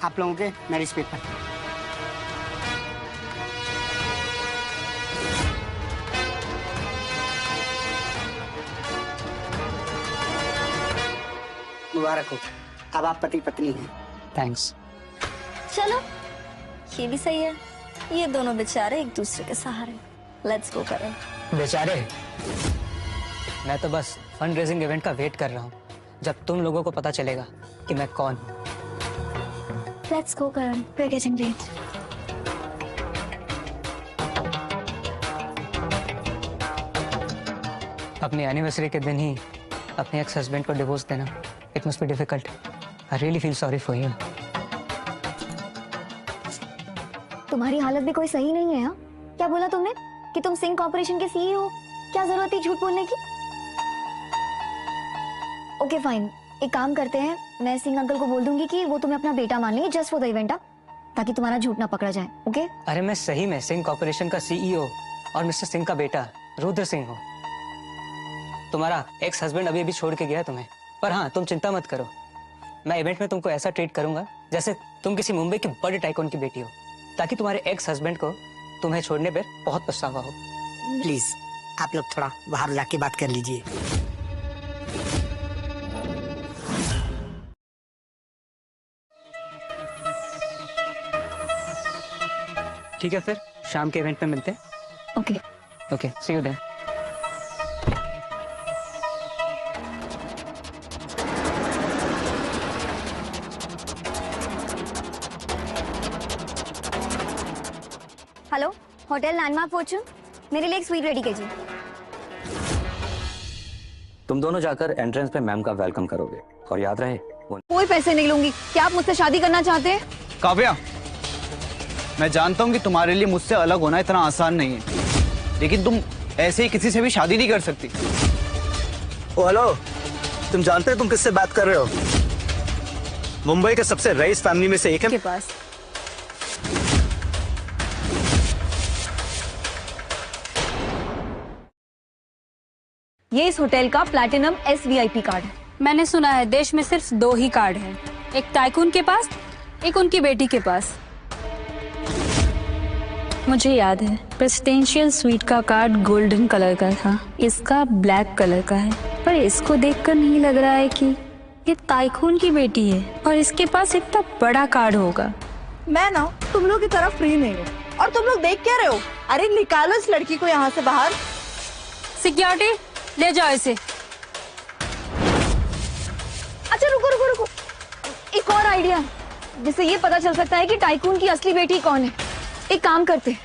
आप लोगों के मैरिज पेपर। मुबारक हो, अब आप पति पत्नी हैं। थैंक्स। चलो ये भी सही है, ये दोनों बेचारे एक दूसरे के सहारे। लेट्स गो करें। बेचारे, मैं तो बस फंड रेजिंग इवेंट का वेट कर रहा हूँ जब तुम लोगों को पता चलेगा कि मैं कौन हूँ। Let's go Karan, we are getting late. अपनी एनिवर्सरी के दिन ही अपने एक्स हस्बैंड को डिवोर्स देना, it must be difficult. I really feel sorry for you. तुम्हारी हालत भी कोई सही नहीं है। हाँ, क्या बोला तुमने कि तुम सिंह कॉर्पोरेशन के सीईओ हो? क्या जरूरत है झूठ बोलने की? ओके फाइन, एक काम करते हैं, मैं सिंह अंकल को बोल दूंगी कि वो तुम्हें अपना बेटा मान लेंगे जस्ट फॉर द इवेंट, ताकि तुम्हारा झूठ ना पकड़ा जाए। ओके? अरे मैं सही में सिंह कॉर्पोरेशन का सीईओ और मिस्टर सिंह का बेटा रुद्र सिंह हूँ। तुम्हारा एक्स हस्बैंड अभी अभी छोड़ के गया तुम्हें, पर हाँ तुम चिंता मत करो, मैं इवेंट में तुमको ऐसा ट्रीट करूंगा जैसे तुम किसी मुंबई के बड़े टाइकून की बेटी हो, ताकि तुम्हारे एक्स हस्बैंड को तुम्हें छोड़ने पर बहुत पछतावा हो। प्लीज आप लोग थोड़ा बाहर जाके बात कर लीजिए। ठीक है, फिर शाम के इवेंट में मिलते हैं। Okay okay, see you then. Hello, hotel landmark fortune, मेरे लिए एक स्वीट रेडी कीजिए। तुम दोनों जाकर एंट्रेंस पे मैम का वेलकम करोगे, और याद रहे कोई पैसे नहीं लूंगी। क्या आप मुझसे शादी करना चाहते हैं? काव्या, मैं जानता हूँ कि तुम्हारे लिए मुझसे अलग होना इतना आसान नहीं है, लेकिन तुम ऐसे ही किसी से भी शादी नहीं कर सकती। ओ हेलो, तुम जानते हो तुम किससे बात कर रहे हो? मुंबई के सबसे रईस फैमिली में से एक है के पास। ये इस होटल का प्लैटिनम SVIP कार्ड है। मैंने सुना है देश में सिर्फ 2 ही कार्ड हैं, एक टाइकून के पास, एक उनकी बेटी के पास। मुझे याद है प्रेसिडेंशियल स्वीट का कार्ड गोल्डन कलर का था, इसका ब्लैक कलर का है, पर इसको देखकर नहीं लग रहा है कि ये टाइकून की बेटी है और इसके पास इतना बड़ा कार्ड होगा। मैं ना तुम लोग की तरफ फ्री नहीं हूँ, और तुम लोग देख क्या रहे हो? अरे निकालो इस लड़की को यहाँ से बाहर। सिक्योरिटी, ले जाओ इसे। अच्छा रुको रुको रुको, एक और आइडिया है जिससे ये पता चल सकता है कि टाइकून की असली बेटी कौन है। एक काम करते हैं,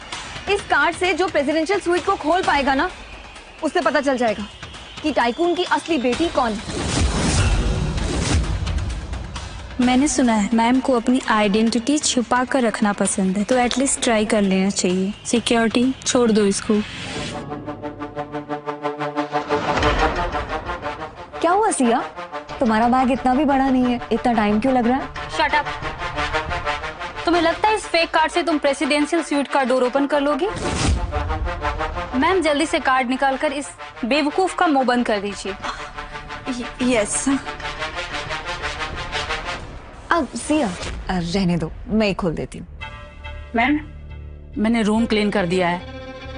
इस कार्ड से जो प्रेसिडेंशियल स्वीट को खोल पाएगा ना, उससे पता चल जाएगा कि टाइकून की असली बेटी कौन है। मैंने सुना है मैम को अपनी आइडेंटिटी छुपा कर रखना पसंद है, तो एटलीस्ट ट्राई कर लेना चाहिए। सिक्योरिटी, छोड़ दो इसको। क्या हुआ सिया, तुम्हारा बैग इतना भी बड़ा नहीं है, इतना टाइम क्यों लग रहा है? Shut up. तुम्हें लगता है इस फेक कार्ड से तुम प्रेसिडेंशियल स्वीट का डोर ओपन कर लोगी? मैम जल्दी से कार्ड निकालकर इस बेवकूफ का मुंह बंद कर दीजिए। यस। अब सिया रहने दो, मैं खोल देती हूँ। मैम, मैंने रूम क्लीन कर दिया है,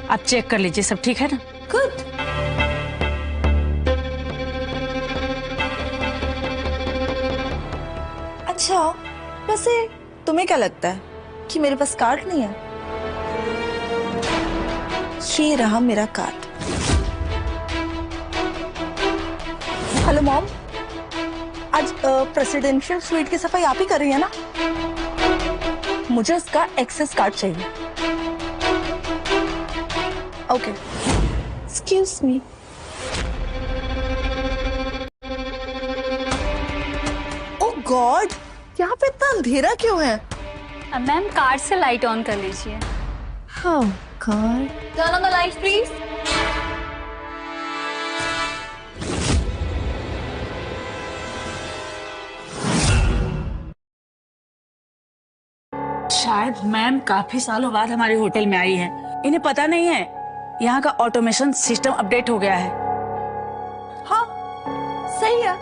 आप चेक कर लीजिए सब ठीक है ना? गुड। अच्छा, वैसे तुम्हें क्या लगता है कि मेरे पास कार्ड नहीं है? ये रहा मेरा कार्ड। हेलो मॉम, आज प्रेसिडेंशियल स्वीट की सफाई आप ही कर रही है ना? मुझे इसका एक्सेस कार्ड चाहिए। Okay, excuse me. Oh God, यहाँ पे इतना अंधेरा क्यों है? मैम कार्ड से लाइट ऑन कर लीजिए। हाँ God. Turn on the lights please. शायद मैम काफी सालों बाद हमारे होटल में आई है, इन्हें पता नहीं है यहाँ का ऑटोमेशन सिस्टम अपडेट हो गया है। हाँ सही है,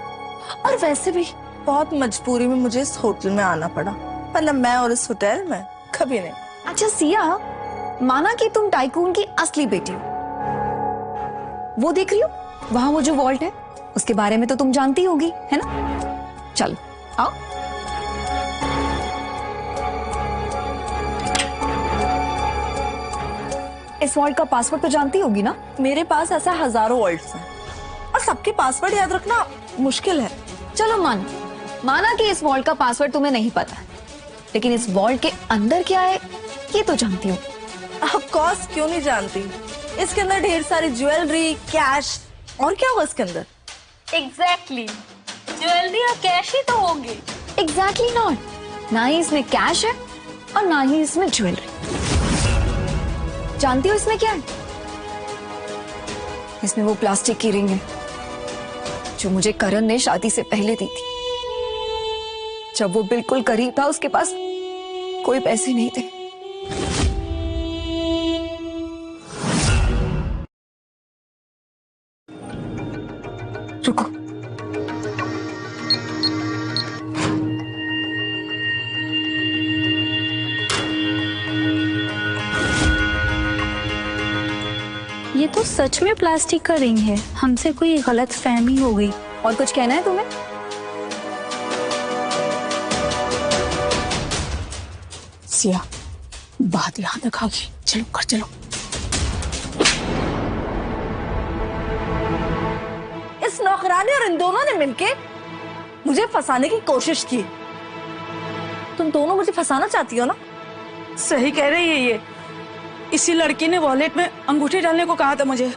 और वैसे भी बहुत मजबूरी में मुझे इस होटल में आना पड़ा। मतलब मैं और इस होटल में कभी नहीं। अच्छा सिया, माना कि तुम टाइकून की असली बेटी हो, वो देख रही हो वहां वो जो वॉल्ट है, उसके बारे में तो तुम जानती होगी, है ना? चल आओ। इस वॉल्ट का पासवर्ड तो जानती होगी ना? मेरे पास ऐसा हजारों वॉल्ट्स हैं और सबके पासवर्ड याद रखना मुश्किल है। चलो माना कि इस वॉल्ट का पासवर्ड तुम्हें नहीं पता, लेकिन इस वॉल्ट के अंदर क्या है ये तो जानती हो। ऑफ कोर्स, क्यों नहीं जानती। इसके अंदर ढेर सारी ज्वेलरी, कैश, और क्या होगा इसके अंदर? एग्जैक्टली, ज्वेलरी और कैश ही तो होंगे। Exactly not. ना ही इसमें कैश है और ना ही इसमें ज्वेलरी। जानती हो इसमें क्या है? इसमें वो प्लास्टिक की रिंग है जो मुझे करण ने शादी से पहले दी थी। जब वो बिल्कुल करीब था, उसके पास कोई पैसे नहीं थे। रुको, ये तो सच में प्लास्टिक का रिंग है। हमसे कोई गलत फहमी हो गई। और कुछ कहना है तुम्हें? सिया, बात याद रखागी। चलो घर चलो। इस नौकरानी और इन दोनों ने मिलके मुझे फंसाने की कोशिश की। तुम दोनों मुझे फंसाना चाहती हो ना? सही कह रही है ये। इसी लड़की ने वॉलेट में अंगूठी डालने को कहा था मुझे।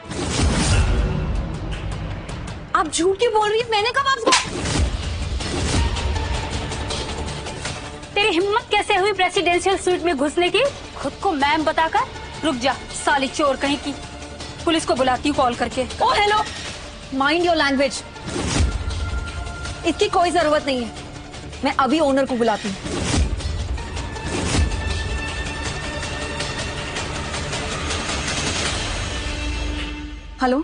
आप झूठ क्यों बोल रही है? मैंने कब आपको? तेरी हिम्मत कैसे हुई प्रेसिडेंशियल स्वीट में घुसने की? खुद को मैम बताकर। रुक जा साली चोर कहीं की। पुलिस को बुलाती हूँ कॉल करके। ओ हेलो, माइंड योर लैंग्वेज। इसकी कोई जरूरत नहीं है, मैं अभी ओनर को बुलाती हूँ। हेलो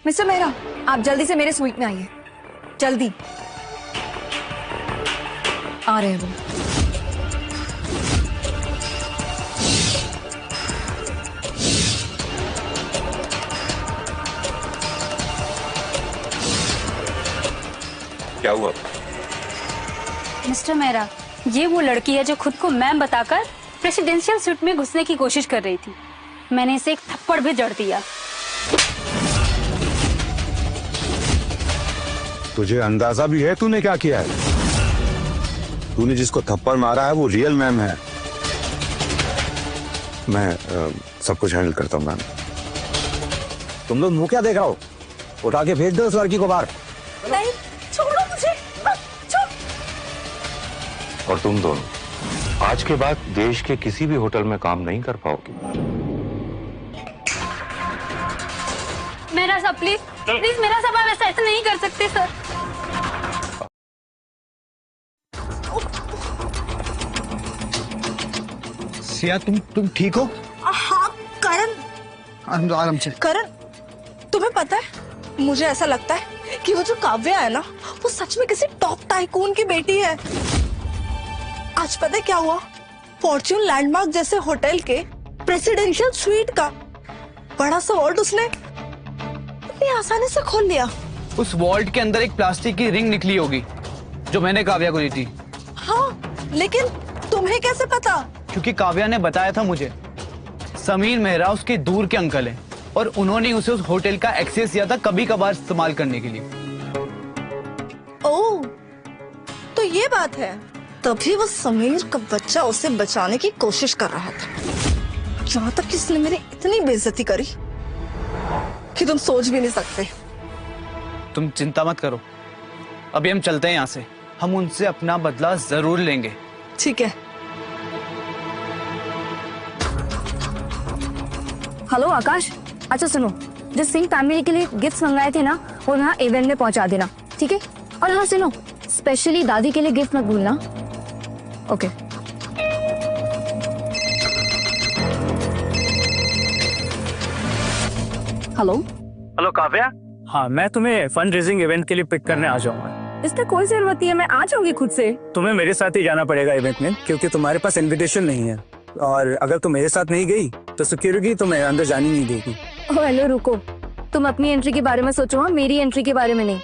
मिस्टर मेहरा, आप जल्दी से मेरे स्वीट में आइए, जल्दी। आ रहे हैं वो। क्या हुआ? मिस्टर मेहरा, ये वो लड़की है जो खुद को मैम बताकर प्रेसिडेंशियल स्वीट में घुसने की कोशिश कर रही थी। मैंने इसे एक थप्पड़ भी जड़ दिया। तुझे अंदाजा भी है तूने क्या किया है? तूने जिसको थप्पड़ मारा है वो रियल मैम है। मैं सब कुछ हैंडल करता हूँ मैम। तुम लोग मुंह क्या देख रहा हो? उठा के भेज दो उस लड़की को बाहर। नहीं, छोड़ो मुझे। छोड़। और तुम दोनों आज के बाद देश के किसी भी होटल में काम नहीं कर पाओगे। मेरा सब प्लीज प्लीज, मेरा सब आप ऐसा नहीं कर सकते सर। सिया, तुम ठीक हो? हाँ करण। आराम से। करण, तुम्हें पता है मुझे ऐसा लगता है कि वो जो काव्या है ना, वो सच में किसी टॉप टाइकून की बेटी है। आज पता है क्या हुआ? फॉर्च्यून लैंडमार्क जैसे होटल के प्रेसिडेंशियल स्वीट का बड़ा सा वॉल्ट उसने इतनी आसानी से खोल लिया। उस वॉल्ट के अंदर एक प्लास्टिक की रिंग निकली होगी जो मैंने काव्या को दी थी। हाँ, लेकिन तुम्हें कैसे पता? क्योंकि काव्या ने बताया था मुझे। समीर मेहरा उसके दूर के अंकल हैं और उन्होंने उसे उस होटल का एक्सेस दिया था कभी कभार इस्तेमाल करने के लिए। ओह, तो ये बात है। तभी वो समीर का बच्चा उसे बचाने की कोशिश कर रहा था। यहाँ तक कि इसने मेरी इतनी बेइज्जती करी कि तुम सोच भी नहीं सकते। तुम चिंता मत करो, अभी हम चलते हैं यहाँ से। हम उनसे अपना बदला जरूर लेंगे। ठीक है। हेलो आकाश, अच्छा सुनो, जिस सिंह फैमिली के लिए गिफ्ट्स मंगाए थे ना, वो यहाँ इवेंट में पहुंचा देना, ठीक है? और हाँ सुनो, स्पेशली दादी के लिए गिफ्ट मत भूलना। ओके। Hello hello Kavya. हाँ, मैं तुम्हें फंड रेजिंग इवेंट के लिए पिक करने आ जाऊंगा। इसका कोई जरूरत नहीं है, मैं आ जाऊंगी खुद से। तुम्हें मेरे साथ ही जाना पड़ेगा इवेंट में, क्योंकि तुम्हारे पास इनविटेशन नहीं है, और अगर तुम मेरे साथ नहीं गई तो सिक्योरिटी तुम्हें अंदर जाने नहीं देगी। ओह हेलो, रुको, तुम अपनी एंट्री के बारे में सोचो, हाँ, मेरी एंट्री के बारे में नहीं।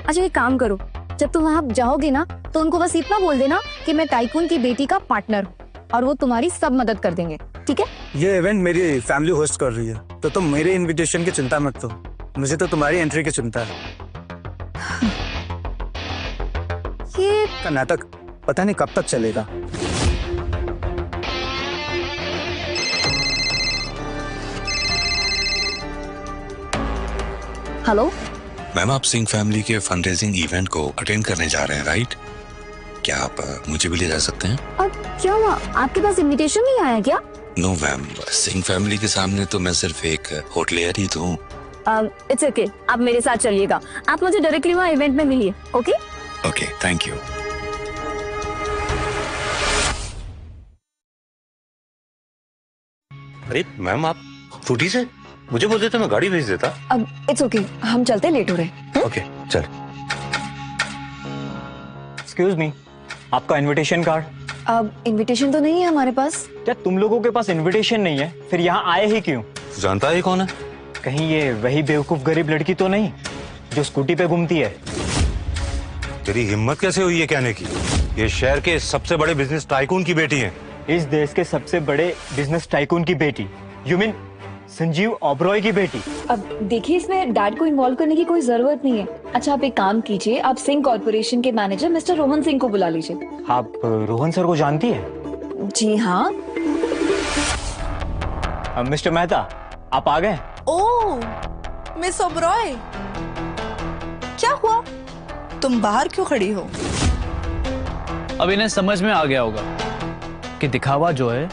अच्छा एक काम करो, जब तुम वहाँ जाओगे ना तो उनको बस इतना बोल देना कि मैं टाइकून की बेटी का पार्टनर हूँ, और वो तुम्हारी सब मदद कर देंगे, ठीक है? ये इवेंट मेरी फैमिली होस्ट कर रही है, तो तुम मेरे इनविटेशन की चिंता मत करो, मुझे तो तुम्हारी एंट्री की चिंता है। ये का नाटक पता नहीं कब तक चलेगा। हेलो मैम, आप सिंह फैमिली के फंड रेजिंग इवेंट को अटेंड करने जा रहे हैं, राइट? क्या आप मुझे भी ले जा सकते हैं? अब क्या हुआ, आपके पास इनविटेशन नहीं आया क्या? नो मैम, सिंह फैमिली के सामने तो मैं सिर्फ एक होटलियर ही तो हूँ। इट्स ओके, आप मेरे साथ चलिएगा, आप मुझे डायरेक्टली वहाँ इवेंट में मिलिए, ओके? Okay, thank you. अरे मैम, आप स्कूटी से मुझे बोल देते मैं गाड़ी भेज देता। अब इट्स ओके, हम चलते, लेट हो रहे हैं। ओके चल। एक्सक्यूज मी, आपका इनविटेशन कार्ड? अब इनविटेशन तो नहीं है हमारे पास। क्या तुम लोगों के पास इनविटेशन नहीं है, फिर यहाँ आए ही क्यों? जानता है कौन है? कहीं ये वही बेवकूफ गरीब लड़की तो नहीं जो स्कूटी पे घूमती है? तेरी हिम्मत कैसे हुई है कहने की? ये शहर के सबसे बड़े बिजनेस टाइकून की बेटी है। इस देश के सबसे बड़े बिजनेस टाइकून की बेटी? यू मीन संजीव ओबरॉय की बेटी? अब देखिए, इसमें डैड को इन्वॉल्व करने की कोई जरूरत नहीं है। अच्छा आप एक काम कीजिए, आप सिंह कॉर्पोरेशन के मैनेजर मिस्टर रोहन सिंह को बुला लीजिए। आप रोहन सर को जानती है? जी हाँ। मिस्टर मेहता, आप आ गए? ओह मिस ओबरॉय, क्या हुआ, तुम बाहर क्यों खड़ी हो? अब इन्हें समझ में आ गया होगा कि दिखावा जो है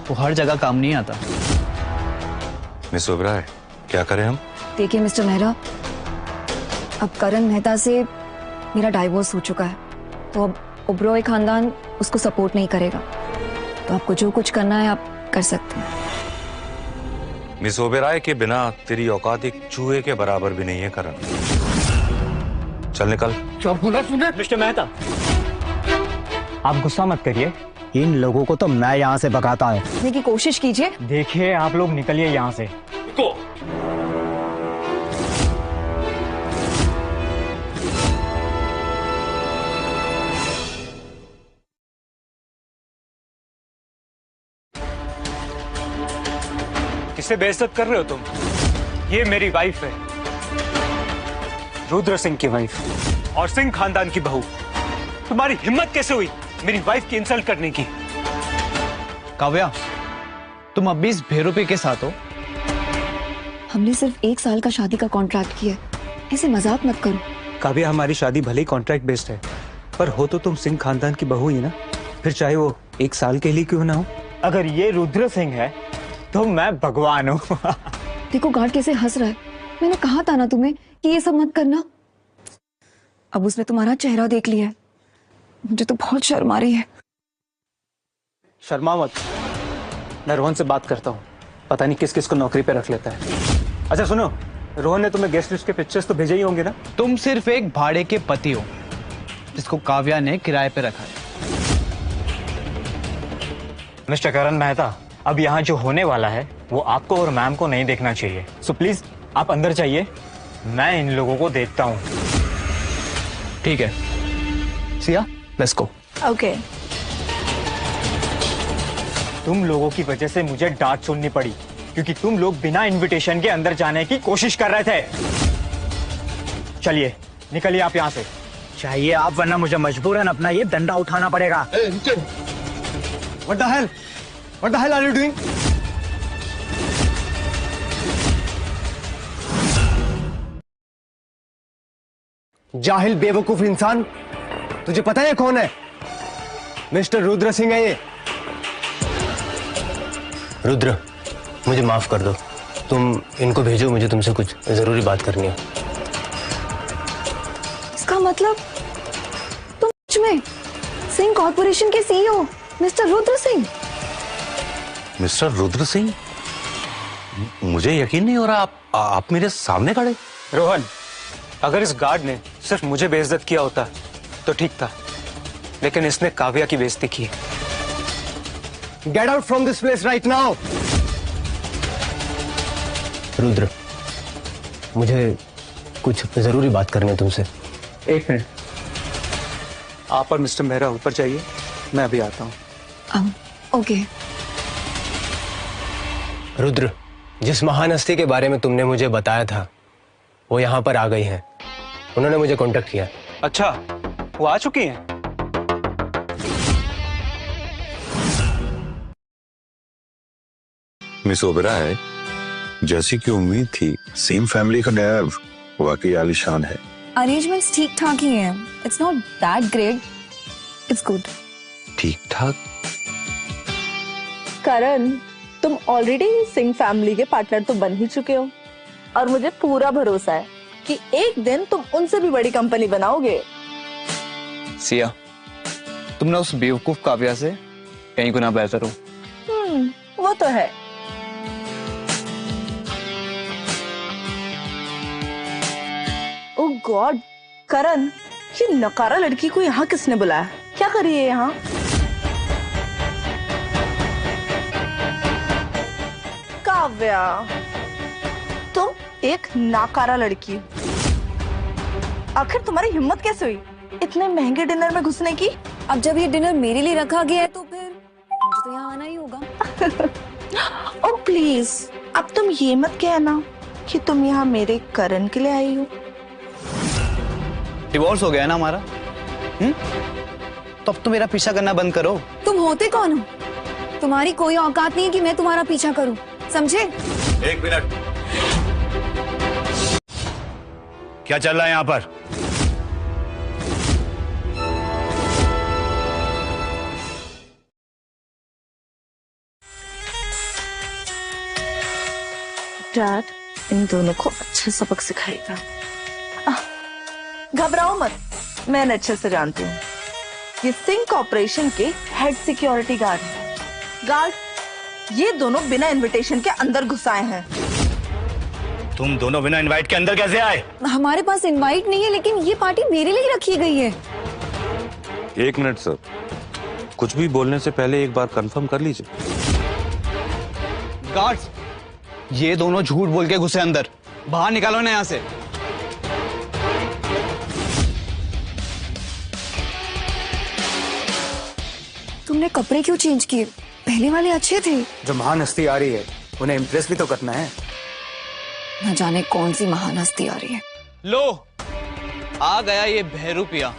वो हर जगह काम नहीं आता। मिस ओबराय, क्या करें हम? देखिए मिस्टर मेहरा, अब करण मेहता से मेरा डाइवोर्स हो चुका है, तो अब ओबरॉय खानदान उसको सपोर्ट नहीं करेगा, तो आपको जो कुछ करना है आप कर सकते हैं। मिस ओबराय के बिना तेरी औकात एक चूहे के बराबर भी नहीं है करण। चल निकल। मिस्टर मेहता, आप गुस्सा मत करिए। इन लोगों को तो मैं यहाँ से भगाता हूँ। करने की कोशिश कीजिए। देखिए आप लोग निकलिए यहाँ से। किसे बेइज्जत कर रहे हो तुम? ये मेरी वाइफ है, रुद्र सिंह की वाइफ और सिंह खानदान की बहू। तुम्हारी हिम्मत कैसे हुई मेरी वाइफ की इंसल्ट करने की? काव्या, तुम अब भी इस भेरूपी के साथ हो? हमने सिर्फ 1 साल का शादी का कॉन्ट्रैक्ट किया है, ऐसे मजाक मत करो। काव्या, हमारी शादी भले ही कॉन्ट्रैक्ट बेस्ड है, पर हो तो तुम सिंह खानदान की बहू ही ना, फिर चाहे वो 1 साल के लिए क्यों ना हो। अगर ये रुद्र सिंह है तो मैं भगवान हूँ। देखो गार्ड कैसे हंस रहा है, मैंने कहा था ना तुम्हें कि ये सब मत करना। अब उसने तुम्हारा चेहरा देख लिया है, मुझे तो बहुत शर्म आ रही है। शर्मा मत, मैं रोहन से बात करता हूँ, पता नहीं किस किस को नौकरी पे रख लेता है। अच्छा सुनो, रोहन ने तुम्हें गेस्ट लिस्ट के पिक्चर्स तो भेजे ही होंगे ना? तुम सिर्फ एक भाड़े के पति हो जिसको काव्या ने किराए पे रखा है। मिस्टर करण मेहता, अब यहाँ जो होने वाला है वो आपको और मैम को नहीं देखना चाहिए, सो प्लीज आप अंदर जाइए, मैं इन लोगों को देखता हूँ। ठीक है सिया, लेट्स गो। ओके। तुम लोगों की वजह से मुझे डांट सुननी पड़ी, क्योंकि तुम लोग बिना इनविटेशन के अंदर जाने की कोशिश कर रहे थे। चलिए निकलिए आप यहाँ से। चाहिए आप, वरना मुझे मजबूरन अपना ये डंडा उठाना पड़ेगा। What the hell? What the hell are you doing? जाहिल बेवकूफ इंसान, तुझे पता है कौन है? मिस्टर रुद्र सिंह है ये। रुद्र, मुझे माफ कर दो, तुम इनको भेजो, मुझे तुमसे कुछ जरूरी बात करनी है। इसका मतलब तुम सच में सिंह कॉर्पोरेशन के CEO mister Rudra Singh? Mister Rudra Singh? मुझे यकीन नहीं हो रहा, आप मेरे सामने खड़े। रोहन, अगर इस गार्ड ने सिर्फ मुझे बेइज्जत किया होता तो ठीक था, लेकिन इसने काव्या की बेइज्जती की। Get out from this place right now. Rudra, मुझे कुछ जरूरी बात करनी है तुमसे। एक मिनट, आप और मिस्टर मेहरा ऊपर जाइए, मैं अभी आता हूँ। ओके। रुद्र, जिस महान हस्ती के बारे में तुमने मुझे बताया था वो यहाँ पर आ गई हैं। उन्होंने मुझे कांटेक्ट किया। अच्छा, वो आ चुकी हैं? मिस ओबेरॉय, जैसी कि उम्मीद थी, सेम फैमिली का डैव वाकई आलीशान है। अरेंजमेंट्स ठीक ठाक ही हैं। It's not that great, it's good. ठीक ठाक? करण, तुम ऑलरेडी सिंह फैमिली के पार्टनर तो बन ही चुके हो और मुझे पूरा भरोसा है कि एक दिन तुम उनसे भी बड़ी कंपनी बनाओगे। सिया, तुमने उस बेवकूफ काव्या से कहीं गुना बेहतर हो। वो तो है। ओह गॉड, करण, ये नकारा लड़की को यहाँ किसने बुलाया? क्या कर रही है यहाँ? काव्या, तुम एक नाकारा लड़की हो। आखिर तुम्हारी हिम्मत कैसे हुई इतने महंगे डिनर में घुसने की? अब जब ये डिनर मेरे लिए रखा गया है तो फिर मुझे तो यहाँ आना ही होगा। ओ प्लीज, अब तुम ये मत कहना कि तुम यहाँ मेरे करण के लिए आई हो। डिवोर्स हो गया ना हमारा? तो अब तो मेरा पीछा करना बंद करो। तुम होते कौन हो? तुम्हारी कोई औकात नहीं है कि मैं तुम्हारा पीछा करूं, समझे? एक मिनट, क्या चल रहा है यहाँ पर? डैड इन दोनों को अच्छा सबक सिखाएगा। घबराओ मत, मैं अच्छे से जानती हूँ। ये सिंह कॉर्पोरेशन के हेड सिक्योरिटी गार्ड हैं। गार्ड, ये दोनों बिना इनविटेशन के अंदर घुस आए हैं। तुम दोनों बिना इनवाइट के अंदर कैसे आए? हमारे पास इनवाइट नहीं है, लेकिन ये पार्टी मेरे लिए रखी गई है। एक मिनट सर, कुछ भी बोलने से पहले एक बार कंफर्म कर लीजिए। गार्ड्स, ये दोनों झूठ बोल के घुसे अंदर, बाहर निकालो ना यहाँ से। तुमने कपड़े क्यों चेंज किए? पहले वाले अच्छे थे। जो महान हस्ती आ रही है उन्हें इम्प्रेस भी तो करना है। न जाने कौन सी महान हस्ती आ रही है। लो, आ गया ये बहरूपिया,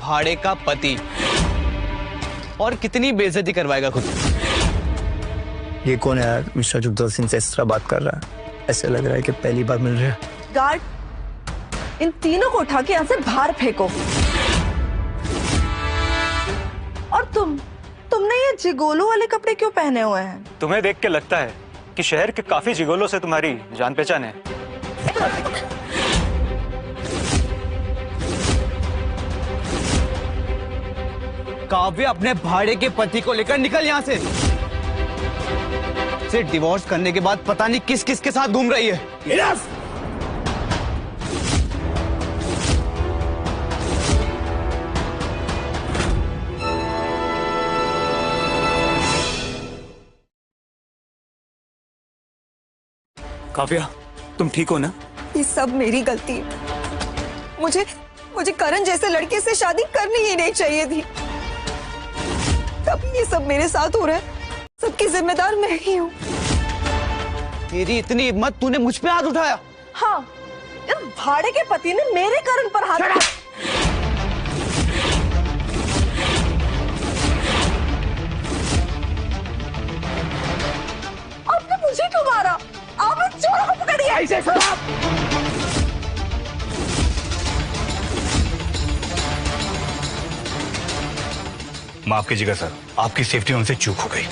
भाड़े का पति, और कितनी बेइज्जती करवाएगा खुद। ये कौन है यार? मिस्टर जुगदल सिंह से इस तरह बात कर रहा है, ऐसे लग रहा है कि पहली बार मिल रहे हैं। गार्ड, इन तीनों को उठा के यहाँ से बाहर फेंको। और तुमने ये जिगोलो वाले कपड़े क्यों पहने हुए हैं? तुम्हें देख के लगता है कि शहर के काफी जिगोलों से तुम्हारी जान पहचान है। काव्य, अपने भाड़े के पति को लेकर निकल यहाँ से। सिर्फ डिवोर्स करने के बाद पता नहीं किस किस के साथ घूम रही है। Enough! काव्या, तुम ठीक हो ना? ये सब मेरी गलती है। मुझे करण जैसे लड़के से शादी करनी ही नहीं चाहिए थी। अब ये सब मेरे साथ हो रहा है, सबकी जिम्मेदार मैं ही हूँ। तेरी इतनी हिम्मत, तूने मुझ पे हाथ उठाया? हाँ, इस भाड़े के पति ने मेरे करण पर हाथ उठाया। आपने मुझे क्यों मारा? आप इन चोरों को पकड़िए। ऐसे खराब। माफ कीजिएगा सर, आपकी सेफ्टी में हमसे चूक हो गई।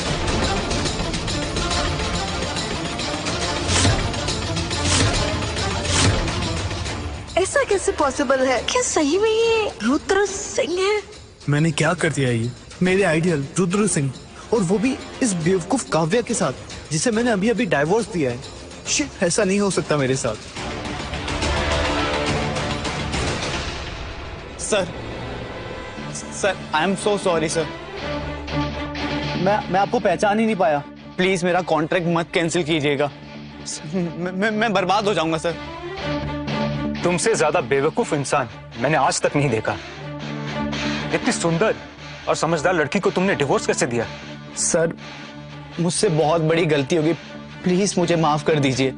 ऐसा कैसे पॉसिबल है? क्या सही में ये रुद्र सिंह है? मैंने क्या कर दिया? ये मेरे आइडियल रुद्र सिंह, और वो भी इस बेवकूफ काव्या के साथ, जिसे मैंने अभी अभी डाइवोर्स दिया है। शिट, ऐसा नहीं हो सकता मेरे साथ। Sir I am so sorry sir. मैं आपको पहचान ही नहीं पाया। प्लीज मेरा कॉन्ट्रैक्ट मत कैंसिल कीजिएगा। मैं बर्बाद हो जाऊंगा सर। तुमसे ज्यादा बेवकूफ इंसान मैंने आज तक नहीं देखा। इतनी सुंदर और समझदार लड़की को तुमने डिवोर्स कैसे दिया? सर मुझसे बहुत बड़ी गलती होगी, प्लीज मुझे माफ कर दीजिए।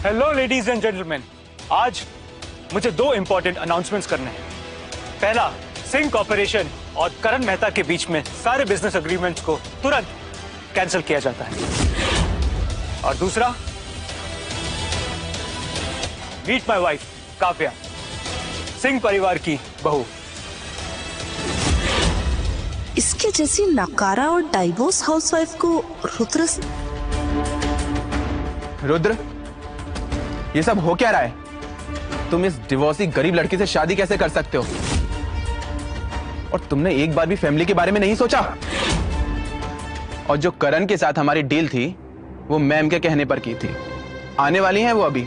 हेलो लेडीज एंड जेंटलमैन, आज मुझे 2 इंपॉर्टेंट अनाउंसमेंट्स करने हैं। पहला, सिंह कॉर्पोरेशन और करण मेहता के बीच में सारे बिजनेस एग्रीमेंट्स को तुरंत कैंसिल किया जाता है। और दूसरा, meet my wife Kavya, Singh परिवार की बहू। इसके जैसी नकारा और डाइवोर्स हाउसवाइफ को रुद्र, ये सब हो क्या रहा है? तुम इस डिवोर्सी गरीब लड़की से शादी कैसे कर सकते हो? और तुमने एक बार भी फैमिली के बारे में नहीं सोचा? और जो करण के साथ हमारी डील थी वो मैम के कहने पर की थी। आने वाली हैं वो अभी,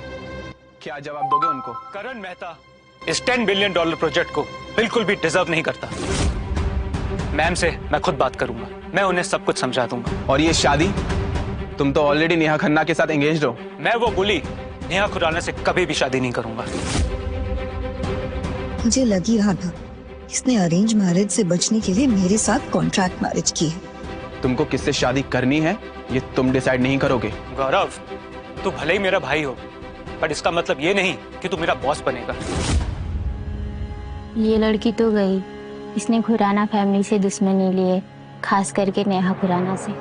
क्या जवाब दोगे उनको? करण मेहता इस $10 बिलियन प्रोजेक्ट को बिल्कुल भी डिजर्व नहीं करता। मैम से मैं खुद बात करूंगा, मैं उन्हें सब कुछ समझा दूंगा। और ये शादी, तुम तो ऑलरेडी नेहा खन्ना के साथ एंगेज्ड हो। मैं वो बुली नेहा खुराना से कभी भी शादी नहीं करूंगा। मुझे लगी रहा था इसने अरेंज मैरिज से बचने के लिए मेरे साथ कॉन्ट्रैक्ट मैरिज की है। तुमको किससे शादी करनी है ये तुम डिसाइड नहीं करोगे। गौरव, तू भले ही मेरा भाई हो, पर इसका मतलब ये नहीं कि तू मेरा बॉस बनेगा। ये लड़की तो गई, इसने खुराना फैमिली से दुश्मनी लिए, खास करके नेहा खुराना से।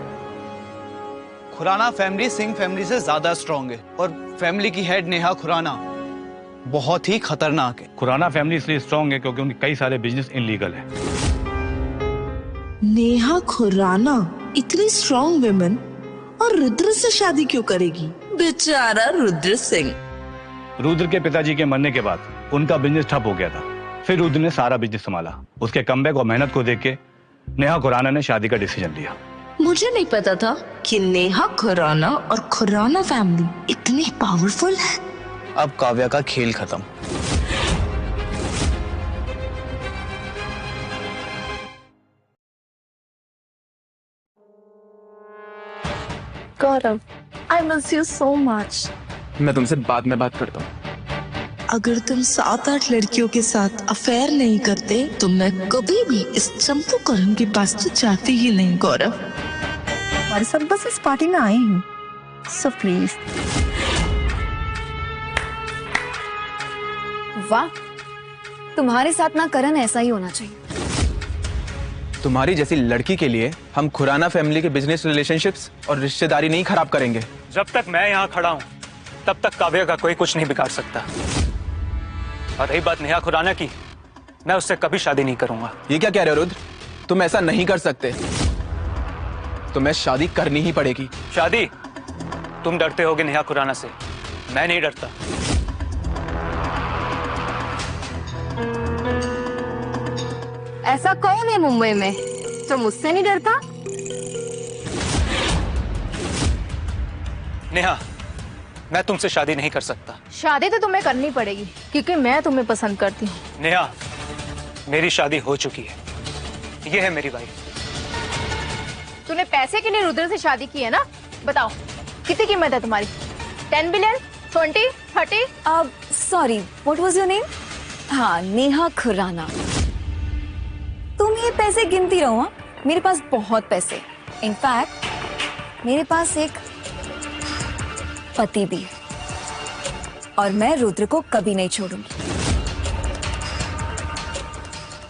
खुराना फैमिली सिंह फैमिली से ज्यादा स्ट्रॉन्ग है और फैमिली की हेड नेहा खुराना बहुत ही खतरनाक है। खुराना फैमिली इसलिए स्ट्रॉन्ग है क्योंकि उनके कई सारे बिजनेस इनलीगल है। नेहा खुराना इतनी स्ट्रॉन्ग वुमेन और रुद्र से शादी क्यों करेगी? बेचारा रुद्र सिंह। रुद्र के पिताजी के मरने के बाद उनका बिजनेस ठप हो गया था। फिर रुद्र ने सारा बिजनेस संभाला। उसके कमबैक और मेहनत को देख के नेहा खुराना ने शादी का डिसीजन लिया। मुझे नहीं पता था कि नेहा खुराना और खुराना फैमिली इतनी पावरफुल है। अब काव्या का खेल खत्म। गौरव, I miss you so much. मैं तुमसे बाद में बात करता हूँ। अगर तुम 7-8 लड़कियों के साथ अफेयर नहीं करते तो मैं कभी भी इस चंपू करण के पास तो जाती ही नहीं। गौरव, हमारे साथ बस इस पार्टी में आई हूँ, सो प्लीज। वाह, तुम्हारे साथ ना करण ऐसा ही होना चाहिए। तुम्हारी जैसी लड़की के लिए हम खुराना फैमिली के बिजनेस रिलेशनशिप्स और रिश्तेदारी नहीं खराब करेंगे। जब तक मैं यहाँ खड़ा हूँ तब तक काव्या का कोई कुछ नहीं बिगाड़ सकता। और रही बात नेहा खुराना की, मैं उससे कभी शादी नहीं करूंगा। ये क्या कह रहे हो रुद्र? तुम ऐसा नहीं कर सकते। तुम्हें शादी करनी ही पड़ेगी। शादी? तुम डरते होगे नेहा खुराना से, मैं नहीं डरता। ऐसा कौन है मुंबई में जो मुझसे नहीं डरता? नेहा, मैं तुमसे शादी नहीं कर सकता। शादी तो तुम्हें करनी पड़ेगी क्योंकि मैं तुम्हें पसंद करती हूँ। नेहा, मेरी शादी हो चुकी है। ये है मेरी वाइफ। तूने पैसे के लिए रुद्र से शादी की है ना? बताओ कितनी कीमत है तुम्हारी? 10 billion, 20, 30? Sorry, what was your name? हाँ, नेहा खुराना। तुम ये पैसे गिनती रहो। हाँ, मेरे पास बहुत पैसे। इनफैक्ट मेरे पास एक पति भी है और मैं रुद्र को कभी नहीं छोड़ूंगी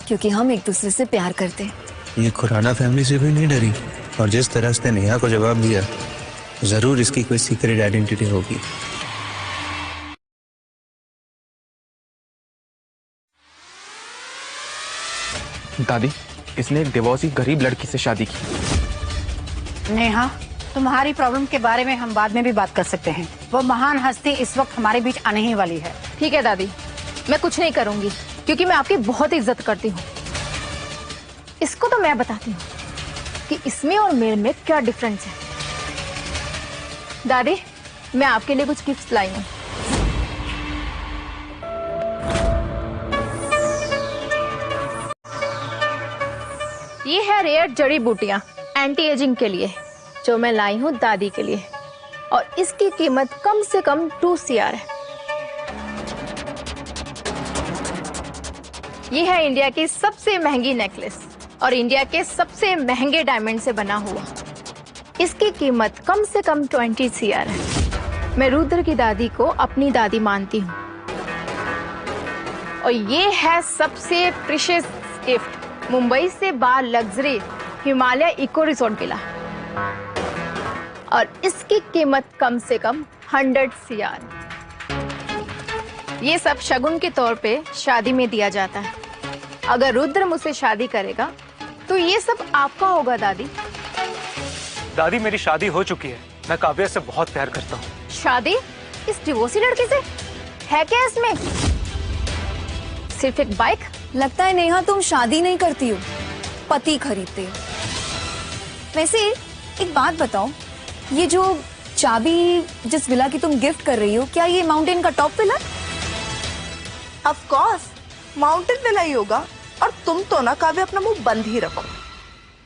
क्योंकि हम एक दूसरे से प्यार करते हैं। ये खुराना फैमिली से भी नहीं डरी और जिस तरह से नेहा को जवाब दिया, जरूर इसकी कोई सीक्रेट आइडेंटिटी होगी। दादी, इसने एक डिवोर्सी गरीब लड़की से शादी की। नेहा, तुम्हारी प्रॉब्लम के बारे में हम बाद में भी बात कर सकते हैं। वो महान हस्ती इस वक्त हमारे बीच आने ही वाली है। ठीक है दादी, मैं कुछ नहीं करूंगी क्योंकि मैं आपकी बहुत इज्जत करती हूँ। इसको तो मैं बताती हूँ कि इसमें और मेरे में क्या डिफरेंस है। दादी, मैं आपके लिए कुछ गिफ्ट्स लाई हूँ। ये है रेयर जड़ी बूटियां एंटी एजिंग के लिए, जो मैं लाई हूँ दादी के लिए, और इसकी कीमत कम से कम 2 CR है। ये है इंडिया की सबसे महंगी नेकलेस और इंडिया के सबसे महंगे डायमंड से बना हुआ। इसकी कीमत कम से कम 20 CR है। मैं रुद्र की दादी को अपनी दादी मानती हूँ। और ये है सबसे प्रीशियस गिफ्ट, मुंबई से बाहर लग्जरी हिमालय इको रिसोर्ट मिला, और इसकी कीमत कम से कम 100 CR। ये सब शगुन के तौर पे शादी में दिया जाता है। अगर रुद्र मुझसे शादी करेगा तो ये सब आपका होगा दादी। दादी मेरी शादी हो चुकी है, मैं काव्या से बहुत प्यार करता हूँ। शादी इस डिवोर्सी लड़के से? है क्या इसमें? सिर्फ एक बाइक? लगता है नेहा तुम शादी नहीं करती हो, पति खरीदते हो। वैसे एक बात बताओ, ये जो चाबी जिस विला की तुम गिफ्ट कर रही हो, क्या ये माउंटेन का top villa? Of course mountain villa ही होगा। और तुम तो ना काव्य अपना मुंह बंद ही रखो,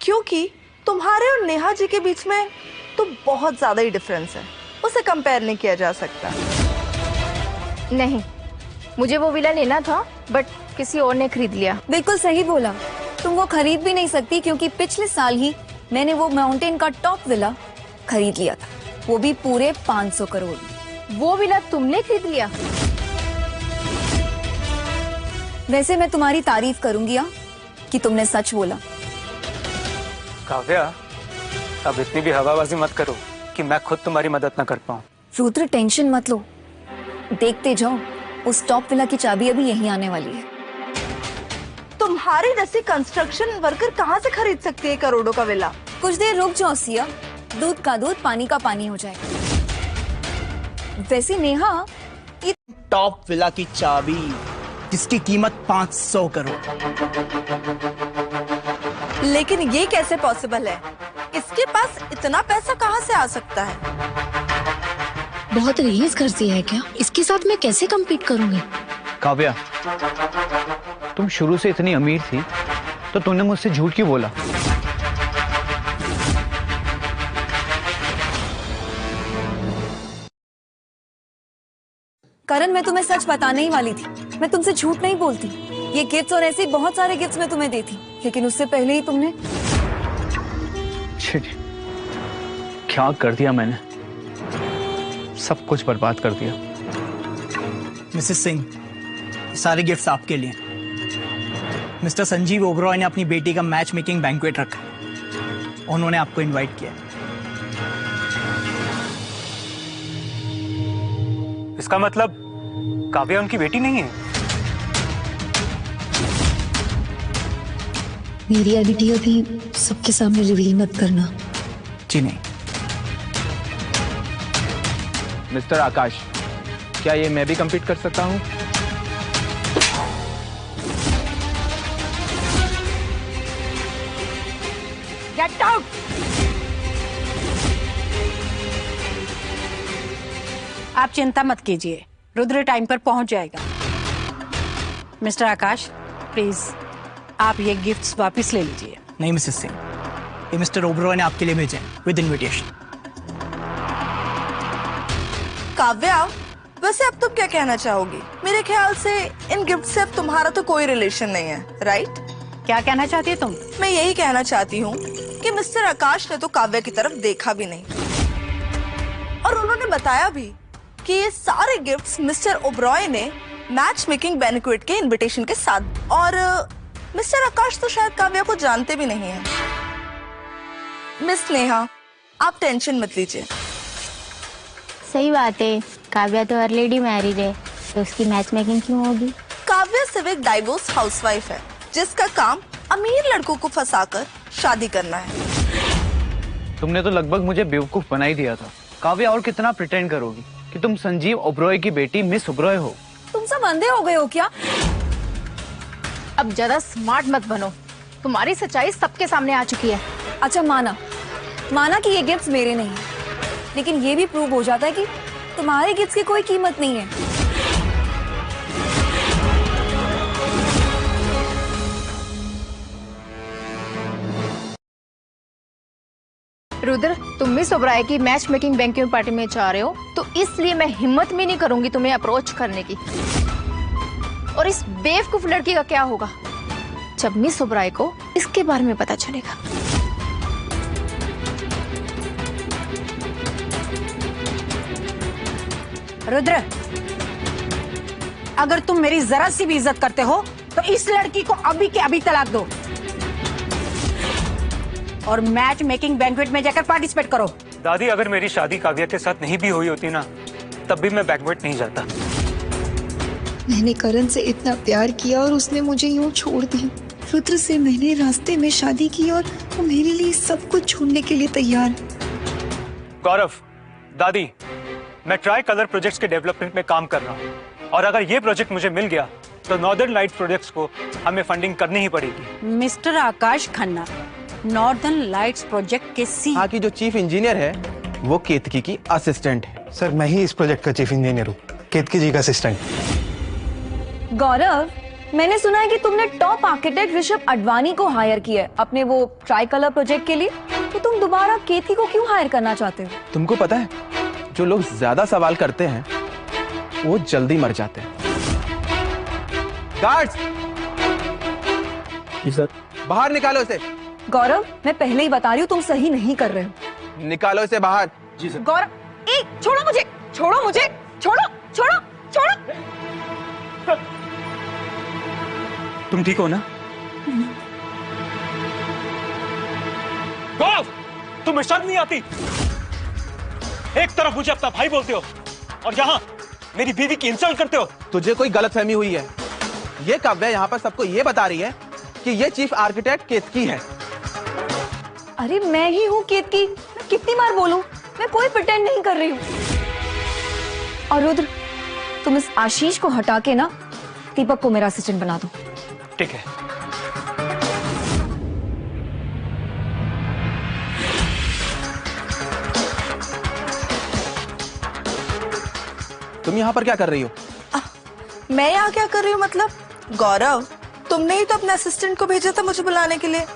क्योंकि तुम्हारे और नेहा जी के बीच में तो बहुत ज्यादा ही डिफरेंस है, उसे कंपेयर नहीं किया जा सकता। नहीं, मुझे वो विला लेना था बट किसी और ने खरीद लिया। बिल्कुल सही बोला, तुम वो खरीद भी नहीं सकती क्योंकि पिछले साल ही मैंने वो माउंटेन का टॉप विला खरीद लिया था, वो भी पूरे 500 करोड़। वो विला तुमने खरीद लिया? वैसे मैं तुम्हारी तारीफ करूंगी कि तुमने सच बोला। काव्या, अब इतनी भी हवाबाजी मत करो कि मैं खुद तुम्हारी मदद न कर पाऊं। रुद्र टेंशन मत लो, देखते जाओ, उस टॉप विला की चाबी अभी यहीं आने वाली है। तुम्हारी जैसी कंस्ट्रक्शन वर्कर कहाँ से खरीद सकती है करोड़ों का विला? कुछ देर रुक जाओ सिया, दूध का दूध पानी का पानी हो जाएगा। वैसे नेहा, ये टॉप विला की चाबी जिसकी कीमत 500 करोड़। लेकिन ये कैसे पॉसिबल है? इसके पास इतना पैसा कहाँ से आ सकता है? बहुत रईस घर से है क्या? इसके साथ मैं कैसे compete करूंगी? काव्या, तुम शुरू से इतनी अमीर थी तो तुमने मुझसे झूठ क्यों बोला? करण, मैं तुम्हें सच बताने ही वाली थी, मैं तुमसे झूठ नहीं बोलती। ये गिफ्ट्स और ऐसे बहुत सारे गिफ्ट्स मैं तुम्हें देती, लेकिन उससे पहले ही तुमने क्या कर दिया मैंने? सब कुछ बर्बाद कर दिया। मिसेस सिंह, सारे गिफ्ट्स आपके लिए। मिस्टर संजीव ओबरॉय ने अपनी बेटी का मैच मेकिंग बैंक्वेट रखा, उन्होंने आपको इनवाइट किया। इसका मतलब काव्या उनकी बेटी नहीं है? मेरी आइडेंटिटी अभी सबके सामने रिवील मत करना। जी नहीं। मिस्टर आकाश, क्या ये मैं भी compete कर सकता हूँ? Get out! आप चिंता मत कीजिए, रुद्र टाइम पर पहुंच जाएगा। मिस्टर आकाश, प्लीज आप ये गिफ्ट्स वापस ले लीजिए। नहीं मिसेस सिंह, ये मिस्टर ओबरॉय ने आपके लिए भेजे विद इनविटेशन। काव्या, वैसे अब तुम क्या कहना चाहोगी? मेरे ख्याल से इन गिफ्ट से अब तुम्हारा तो कोई रिलेशन नहीं है, राइट? क्या कहना चाहती है तुम? मैं यही कहना चाहती हूँ कि मिस्टर आकाश ने तो काव्या की तरफ देखा भी नहीं, और उन्होंने बताया भी कि ये सारे गिफ्ट्स मिस्टर ओबरॉय ने मैच मेकिंग बैंक्वेट के इनविटेशन के साथ। और मिस्टर आकाश तो शायद काव्या को जानते भी नहीं है। मिस नेहा, आप टेंशन मत लीजिए। सही बात है, काव्या तो ऑलरेडी मैरिड है, तो उसकी मैच मेकिंग क्यों होगी? काव्या सिर्फ एक डाइवोर्स हाउसवाइफ है जिसका काम अमीर लड़कों को फंसाकर शादी करना है। तुमने तो लगभग मुझे बेवकूफ बना ही दिया था। काव्या, और कितना प्रिटेंड करोगी कि तुम संजीव ओबरॉय की बेटी मिस ओबरॉय हो? तुम सब अंधे हो गए हो क्या? अब ज्यादा स्मार्ट मत बनो, तुम्हारी सच्चाई सबके सामने आ चुकी है। अच्छा, माना कि ये गिफ्ट्स मेरे नहीं हैं, लेकिन ये भी प्रूव हो जाता है कि तुम्हारे गिफ्ट की कोई कीमत नहीं है। रुद्र, तुम मिस ओबराय की मैच मेकिंग बैंक्वेट पार्टी में जा रहे हो, तो इसलिए मैं हिम्मत भी नहीं करूंगी तुम्हें अप्रोच करने की। और इस बेवकूफ लड़की का क्या होगा जब मिस ओबराय को इसके बारे में पता चलेगा। रुद्र, अगर तुम मेरी जरा सी भी इज्जत करते हो तो इस लड़की को अभी के अभी तलाक दो और मैच मेकिंग बैंक्वेट में जाकर पार्टिसिपेट करो। दादी, अगर मेरी शादी काव्या के साथ नहीं भी हुई होती ना, तब भी मैं बैंक्वेट नहीं जाता। मैंने करण से इतना प्यार किया और उसने मुझे यूं छोड़ दी। रुद्र से मैंने रास्ते में शादी की और वो मेरे लिए सब कुछ छोड़ने के लिए तैयार है। गौरव, दादी, मैं ट्राई कलर प्रोजेक्ट्स के डेवलपमेंट में काम कर रहा हूँ और अगर ये प्रोजेक्ट मुझे मिल गया तो नॉर्दर्न लाइट्स प्रोजेक्ट्स को हमें फंडिंग करनी ही पड़ेगी। मिस्टर आकाश खन्ना, नॉर्दर्न लाइट्स प्रोजेक्ट के यहाँ की जो चीफ इंजीनियर है वो केतकी की असिस्टेंट है। सर, मैं ही इस प्रोजेक्ट का चीफ इंजीनियर हूँ, केतकी जी का असिस्टेंट। गौरव, मैंने सुना है कि तुमने टॉप आर्किटेक्ट ऋषभ अडवाणी को हायर किया है अपने वो ट्राई कलर प्रोजेक्ट के लिए, तो तुम दोबारा केतकी को क्यों हायर करना चाहते हो? तुमको पता है, जो लोग ज्यादा सवाल करते हैं वो जल्दी मर जाते हैं। गार्ड्स, सर, बाहर निकालो इसे। गौरव, मैं पहले ही बता रही हूँ तुम सही नहीं कर रहे हो। निकालो इसे बाहर। जी सर। गौरव, छोड़ो मुझे, छोड़ो मुझे, छोड़ो छोड़ो छोड़ो। तुम ठीक हो ना? गौरव, तुम्हें शर्म नहीं आती? एक तरफ मुझे अपना भाई बोलते हो और यहाँ मेरी बीवी की इंसल्ट करते हो। तुझे कोई गलतफहमी हुई है। ये काव्या यहाँ पर सबको ये बता रही है कि ये चीफ आर्किटेक्ट केतकी है। अरे मैं ही हूँ केतकी, मैं कितनी बार बोलूं, मैं कोई प्रिटेंड नहीं कर रही हूँ। और रुद्र, तुम इस आशीष को हटा के ना दीपक को मेरा असिस्टेंट बना दो। ठीक है। तुम यहाँ पर क्या कर रही हो? मैं यहाँ क्या कर रही हूँ मतलब? गौरव, तुमने ही तो अपने असिस्टेंट को भेजा था मुझे बुलाने के लिए।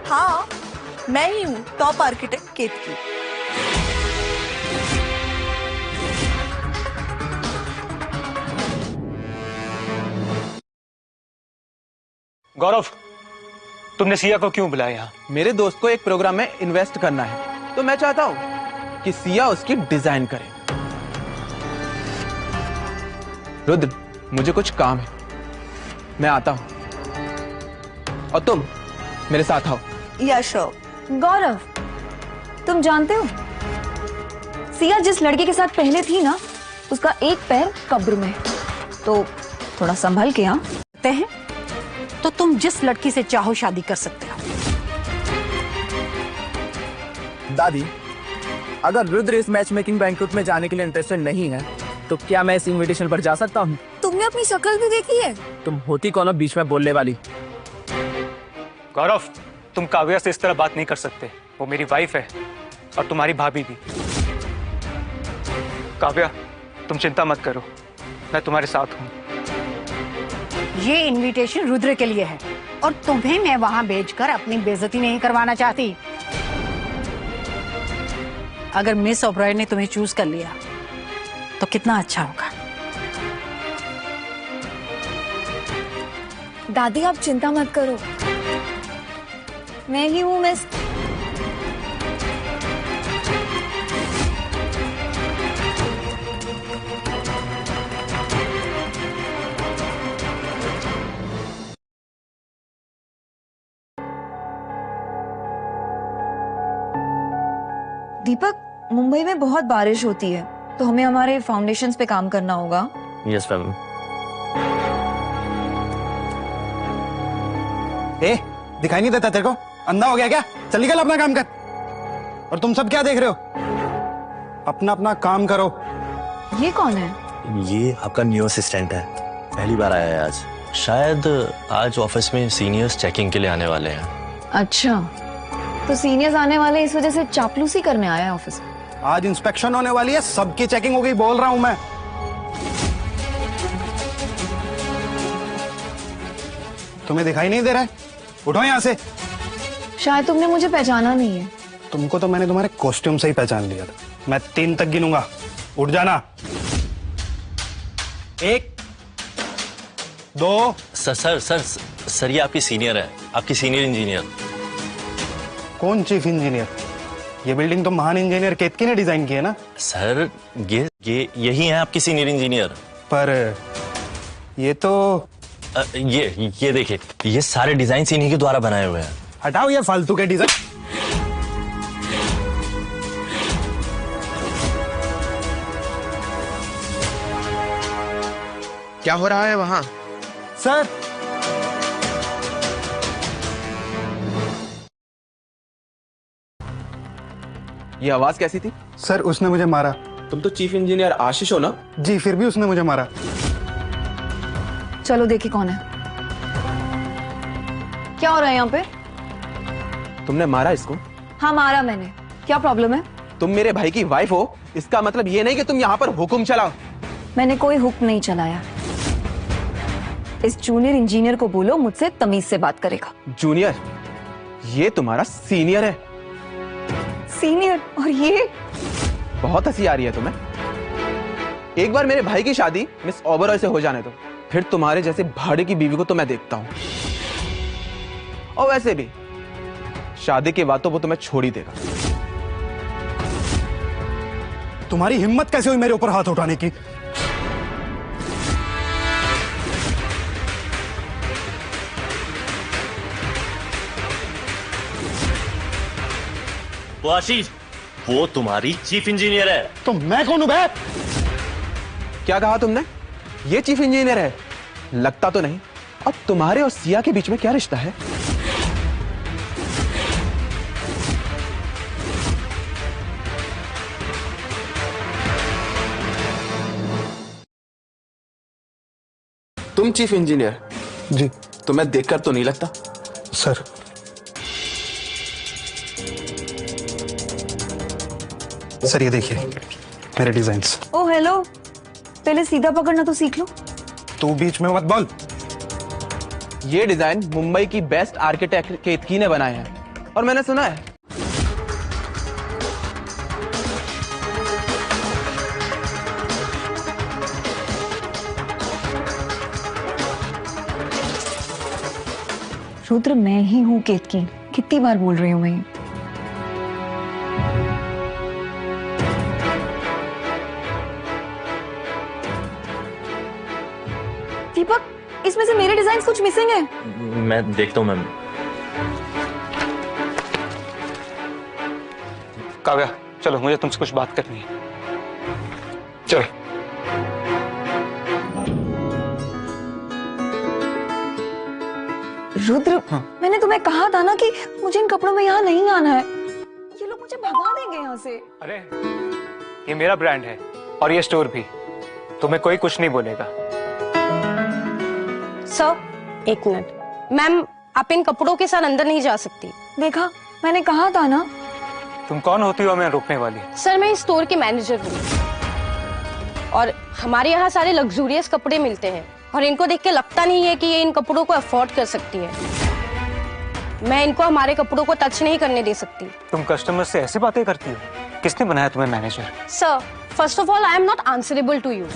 हाँ, मैं ही हूँ टॉप आर्किटेक्ट केतकी। गौरव, तुमने सिया को क्यों बुलाया यहाँ? मेरे दोस्त को एक प्रोग्राम में इन्वेस्ट करना है, तो मैं चाहता हूँ कि सिया उसकी डिजाइन करे। रुद्र, मुझे कुछ काम है, मैं आता हूँ और तुम मेरे साथ आओ। यश। गौरव, तुम जानते हो सिया जिस लड़के के साथ पहले थी ना, उसका एक पैर कब्र में, तो थोड़ा संभल के। हाँ हैं तो तुम जिस लड़की से चाहो शादी कर सकते हो। दादी, अगर रुद्र इस मैच मेकिंग बैंक्वेट में जाने के लिए इंटरेस्टेड नहीं है तो क्या मैं इस इनविटेशन पर जा सकता हूँ? तुमने अपनी शक्ल भी देखी है? तुम होती कौन हो बीच में बोलने वाली? गौरव, तुम काव्या से इस तरह बात नहीं कर सकते। वो मेरी वाइफ है और तुम्हारी भाभी भी। काव्या, तुम चिंता मत करो, मैं तुम्हारे साथ हूँ। ये इनविटेशन रुद्र के लिए है और तुम्हें मैं वहां भेजकर अपनी बेइज्जती नहीं करवाना चाहती। अगर मिस ओबराय ने तुम्हें चूज कर लिया तो कितना अच्छा होगा। दादी, आप चिंता मत करो, मैं ही हूँ मिस। दीपक, मुंबई में बहुत बारिश होती है तो हमें हमारे फाउंडेशंस पे काम करना होगा। Yes ma'am. ए, दिखाई नहीं देता तेरे को? अंधा हो गया क्या? चल निकल, अपना काम कर। और तुम सब क्या देख रहे हो? अपना अपना काम करो। ये कौन है? ये आपका न्यू असिस्टेंट है, पहली बार आया है आज। शायद आज ऑफिस में सीनियर्स चेकिंग के लिए आने वाले हैं। अच्छा, तो सीनियर्स आने वाले इस वजह से चापलूसी करने आया है ऑफिस में। आज इंस्पेक्शन होने वाली है, सबकी चेकिंग हो गई, बोल रहा हूं मैं। तुम्हें दिखाई नहीं दे रहा है? उठो यहां से। शायद तुमने मुझे पहचाना नहीं है। तुमको तो मैंने तुम्हारे कॉस्ट्यूम से ही पहचान लिया था। मैं 3 तक गिनूंगा, उठ जाना। 1 2। सर ये आपकी सीनियर है, आपकी सीनियर इंजीनियर। कौन चीफ इंजीनियर? ये बिल्डिंग तो महान इंजीनियर केतकी ने डिजाइन की है ना? सर ये यही है आपकी सीनियर इंजीनियर। पर ये तो ये देखिए, ये सारे डिजाइन इन्हीं के द्वारा बनाए हुए हैं। हटाओ ये फालतू के डिजाइन। क्या हो रहा है वहां? सर ये आवाज कैसी थी? सर उसने मुझे मारा। तुम तो चीफ इंजीनियर आशीष हो ना? जी, फिर भी उसने मुझे मारा। चलो देखिए कौन है। क्या हो रहा है यहाँ पे? तुमने मारा इसको? हाँ मारा मैंने। क्या प्रॉब्लम है? तुम मेरे भाई की वाइफ हो, इसका मतलब ये नहीं कि तुम यहाँ पर हुक्म चलाओ। मैंने कोई हुक्म नहीं चलाया। इस जूनियर इंजीनियर को बोलो मुझसे तमीज से बात करेगा। जूनियर? ये तुम्हारा सीनियर है। सीनियर? और ये? बहुत हंसी आ रही है तुम्हें। एक बार मेरे भाई की शादी मिस ओबरॉय से हो जाने दो, फिर तुम्हारे जैसे भाड़े की बीवी को तो मैं देखता हूं। और वैसे भी शादी के बाद तो वो तुम्हें छोड़ ही देगा। तुम्हारी हिम्मत कैसे हुई मेरे ऊपर हाथ उठाने की? वो आशीष, वो तुम्हारी चीफ इंजीनियर है। तो मैं कौन हूं बे? क्या कहा तुमने? ये चीफ इंजीनियर है? लगता तो नहीं। अब तुम्हारे और सिया के बीच में क्या रिश्ता है? तुम चीफ इंजीनियर? जी। तुम्हें देखकर तो नहीं लगता। सर ये देखिए मेरे डिजाइन्स। ओ हेलो, पहले सीधा पकड़ना तो सीख लो। तू बीच में मत बोल। ये डिजाइन मुंबई की बेस्ट आर्किटेक्ट केतकी ने बनाए हैं और मैंने सुना है रुद्र मैं ही हूँ केतकी। कितनी बार बोल रही हूँ मैं? दीपक, इसमें से मेरे डिजाइन कुछ मिसिंग है। मैं देखता हूँ मैम। काव्या चलो, मुझे तुमसे कुछ बात करनी है। चलो। रुद्र, मैंने तुम्हें कहा था ना कि मुझे इन कपड़ों में यहाँ नहीं आना है। ये लोग मुझे भगा देंगे यहाँ से। अरे ये मेरा ब्रांड है और ये स्टोर भी, तुम्हें कोई कुछ नहीं बोलेगा। सर एक मिनट। मैम आप इन कपड़ों के साथ अंदर नहीं जा सकती। देखा, मैंने कहा था ना। तुम कौन होती हो मैं रोकने वाली? सर मैं इस स्टोर की मैनेजर हूँ और हमारे यहाँ सारे लग्जूरियस कपड़े मिलते हैं और इनको देख के लगता नहीं है कि ये इन कपड़ों को अफोर्ड कर सकती है। मैं इनको हमारे कपड़ों को टच नहीं करने दे सकती। तुम कस्टमर से ऐसी बातें करती हो? किसने बनाया तुम्हें manager? Sir first of all I am not answerable to you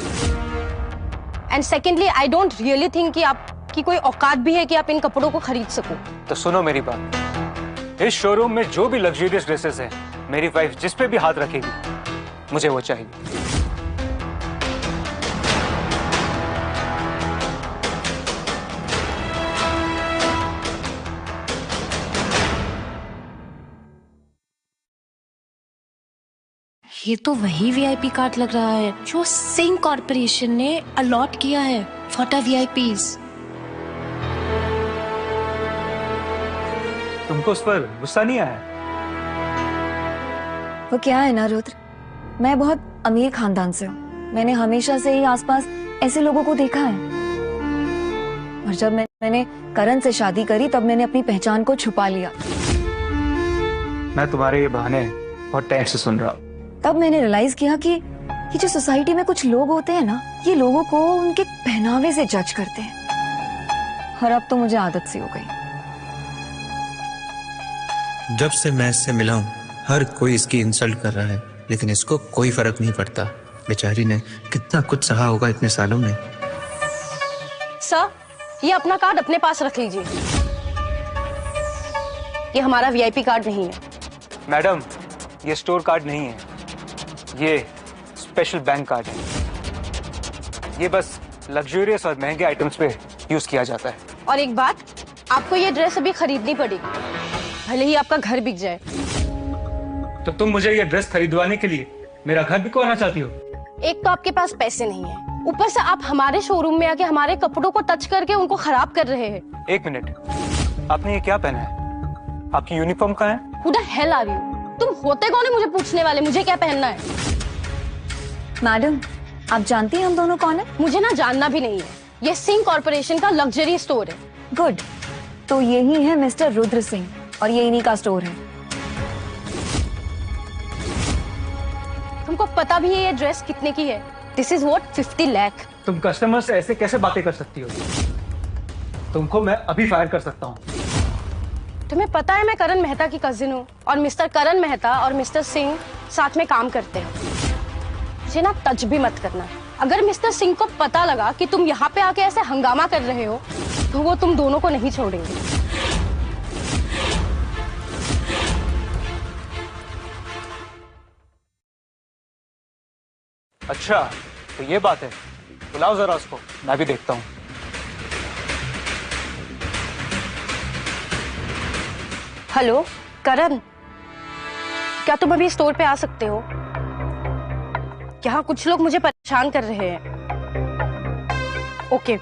and secondly I don't really think कि आपकी कोई औकात भी है कि आप इन कपड़ों को खरीद सको। तो सुनो मेरी बात, इस शोरूम में जो भी लग्जरियस ड्रेसेस हैं, मेरी वाइफ जिस पे भी हाथ रखेगी मुझे वो चाहिए। ये तो वही वीआईपी कार्ड लग रहा है जो सिंह कॉर्पोरेशन ने अलॉट किया है फॉर द वीआईपीज। तुमको उस पर गुस्सा नहीं आया? वो क्या है ना रुद्र, मैं बहुत अमीर खानदान से हूँ। मैंने हमेशा से ही आसपास ऐसे लोगों को देखा है और जब मैंने करण से शादी करी तब मैंने अपनी पहचान को छुपा लिया। मैं तुम्हारे ये बहाने बहुत टाइम से सुन रहा हूँ। तब मैंने रियलाइज किया कि ये जो सोसाइटी में कुछ लोग होते हैं ना, ये लोगों को उनके पहनावे से जज करते हैं। और अब तो मुझे आदत सी हो गई। जब से मैं इससे मिला हूँ हर कोई इसकी इंसल्ट कर रहा है, लेकिन इसको कोई फर्क नहीं पड़ता। बेचारी ने कितना कुछ सहा होगा इतने सालों में। सर, ये अपना कार्ड अपने पास रख लीजिए। ये हमारा वीआईपी कार्ड नहीं है। मैडम, ये स्टोर कार्ड नहीं है, ये स्पेशल बैंक कार्ड है। ये बस लग्जरियस और महंगे आइटम्स पे यूज किया जाता है। और एक बात, आपको ये ड्रेस अभी खरीदनी पड़ेगी, भले ही आपका घर बिक जाए। तो तुम मुझे ये ड्रेस खरीदवाने के लिए मेरा घर बिकवाना चाहती हो? एक तो आपके पास पैसे नहीं है, ऊपर से आप हमारे शोरूम में आके हमारे कपड़ों को टच करके उनको खराब कर रहे हैं। एक मिनट, आपने ये क्या पहना है? आपकी यूनिफॉर्म कहाँ है? Who the hell are you? तुम होते कौन है मुझे पूछने वाले मुझे क्या पहनना है? मैडम, आप जानती हैं हम दोनों कौन है? मुझे ना जानना भी नहीं है। ये सिंह कॉर्पोरेशन का लग्जरी स्टोर है। गुड, तो यही है मिस्टर रुद्र सिंह और ये इन्हीं का स्टोर है। तुमको पता भी है ये ड्रेस कितने की है? This is what 50 lakh. तुम कस्टमर से ऐसे कैसे बातें कर सकती हो? तुमको मैं अभी फायर कर सकता हूँ। तुम्हें पता है मैं करण मेहता की कजिन हूँ और मिस्टर करण मेहता और मिस्टर सिंह साथ में काम करते हैं। मुझे ना टच भी मत करना। अगर मिस्टर सिंह को पता लगा कि तुम यहाँ पे आके ऐसे हंगामा कर रहे हो तो वो तुम दोनों को नहीं छोड़ेंगे। अच्छा, तो ये बात है। बुलाओ जरा उसको, मैं भी देखता हूँ। हेलो करण, क्या तुम अभी स्टोर पे आ सकते हो? यहाँ कुछ लोग मुझे परेशान कर रहे हैं। ओके।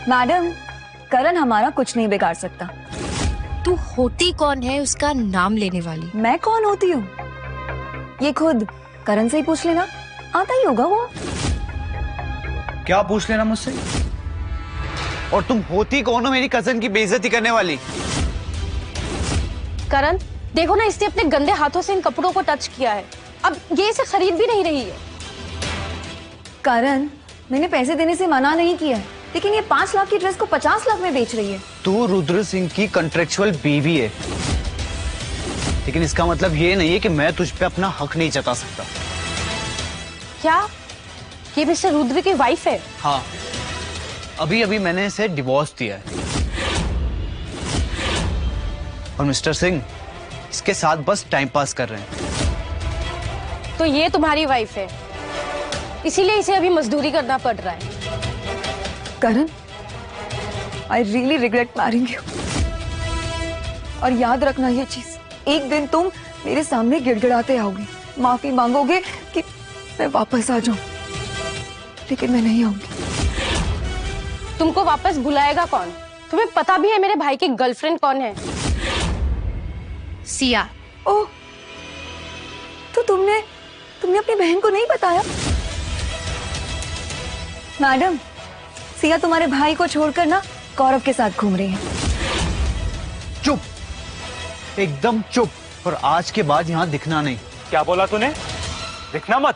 मैडम, करण हमारा कुछ नहीं बिगाड़ सकता। तू होती कौन है उसका नाम लेने वाली? मैं कौन होती हूँ ये खुद करण से ही पूछ लेना, आता ही होगा वो। क्या पूछ लेना मुझसे? और तुम होती कौन हो मेरी कजन की बेइज्जती करने वाली? करण, देखो ना, इसने अपने गंदे हाथों से इन कपड़ों को टच किया है। अब ये इसे खरीद भी नहीं रही है। करण, मैंने पैसे देने से मना नहीं किया है, लेकिन ये 5 लाख की ड्रेस को 50 लाख में बेच रही है। तू रुद्र सिंह की कॉन्ट्रेक्चुअल बीवी है, लेकिन इसका मतलब ये नहीं है कि मैं तुझ पे अपना हक नहीं जता सकता। क्या ये मिस्टर रुद्र की वाइफ है? हाँ, अभी अभी मैंने इसे डिवोर्स दिया है। और मिस्टर सिंह इसके साथ बस टाइम पास कर रहे हैं। तो ये तुम्हारी वाइफ है, इसीलिए इसे अभी मजदूरी करना पड़ रहा है। Karan, I really regret marrying you. और याद रखना ये चीज, एक दिन तुम मेरे सामने गिड़गिड़ाते आओगे, माफी मांगोगे कि मैं वापस आ जाऊं, लेकिन मैं नहीं आऊंगी। तुमको वापस बुलाएगा कौन? तुम्हें पता भी है मेरे भाई की गर्लफ्रेंड कौन है? सिया। ओह, तो तुमने अपनी बहन को नहीं बताया? मैडम, सिया तुम्हारे भाई को छोड़कर ना गौरव के साथ घूम रही है। चुप, एकदम चुप। और आज के बाद यहाँ दिखना नहीं। क्या बोला तूने? दिखना मत।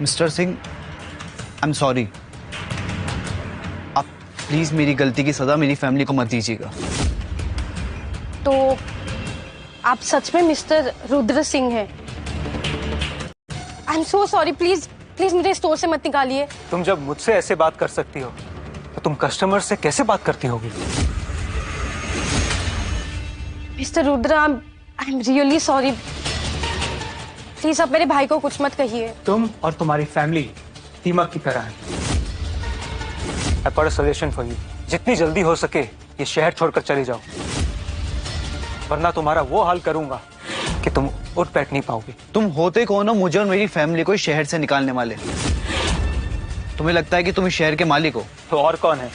Mister Singh, I am sorry. आप प्लीज मेरी गलती की सजा मेरी फैमिली को मत दीजिएगा। तो आप सच में मिस्टर रुद्र सिंह हैं? I am so sorry, please please मुझे स्टोर से मत निकालिए। तुम जब मुझसे ऐसे बात कर सकती हो तो तुम कस्टमर से कैसे बात करती होगी? Mister Rudra, I am really sorry. Please आप मेरे भाई को कुछ मत कहिए। तुम और तुम्हारी फैमिली दीमक की तरह है। I got a suggestion for you, जितनी जल्दी हो सके ये शहर छोड़कर चले जाओ, वरना तुम्हारा वो हाल करूंगा कि तुम उठ बैठ नहीं पाओगे। तुम होते कौन हो मुझे और मेरी फैमिली को इस शहर से निकालने वाले? तुम्हें लगता है कि तुम इस शहर के मालिक हो? तो और कौन है?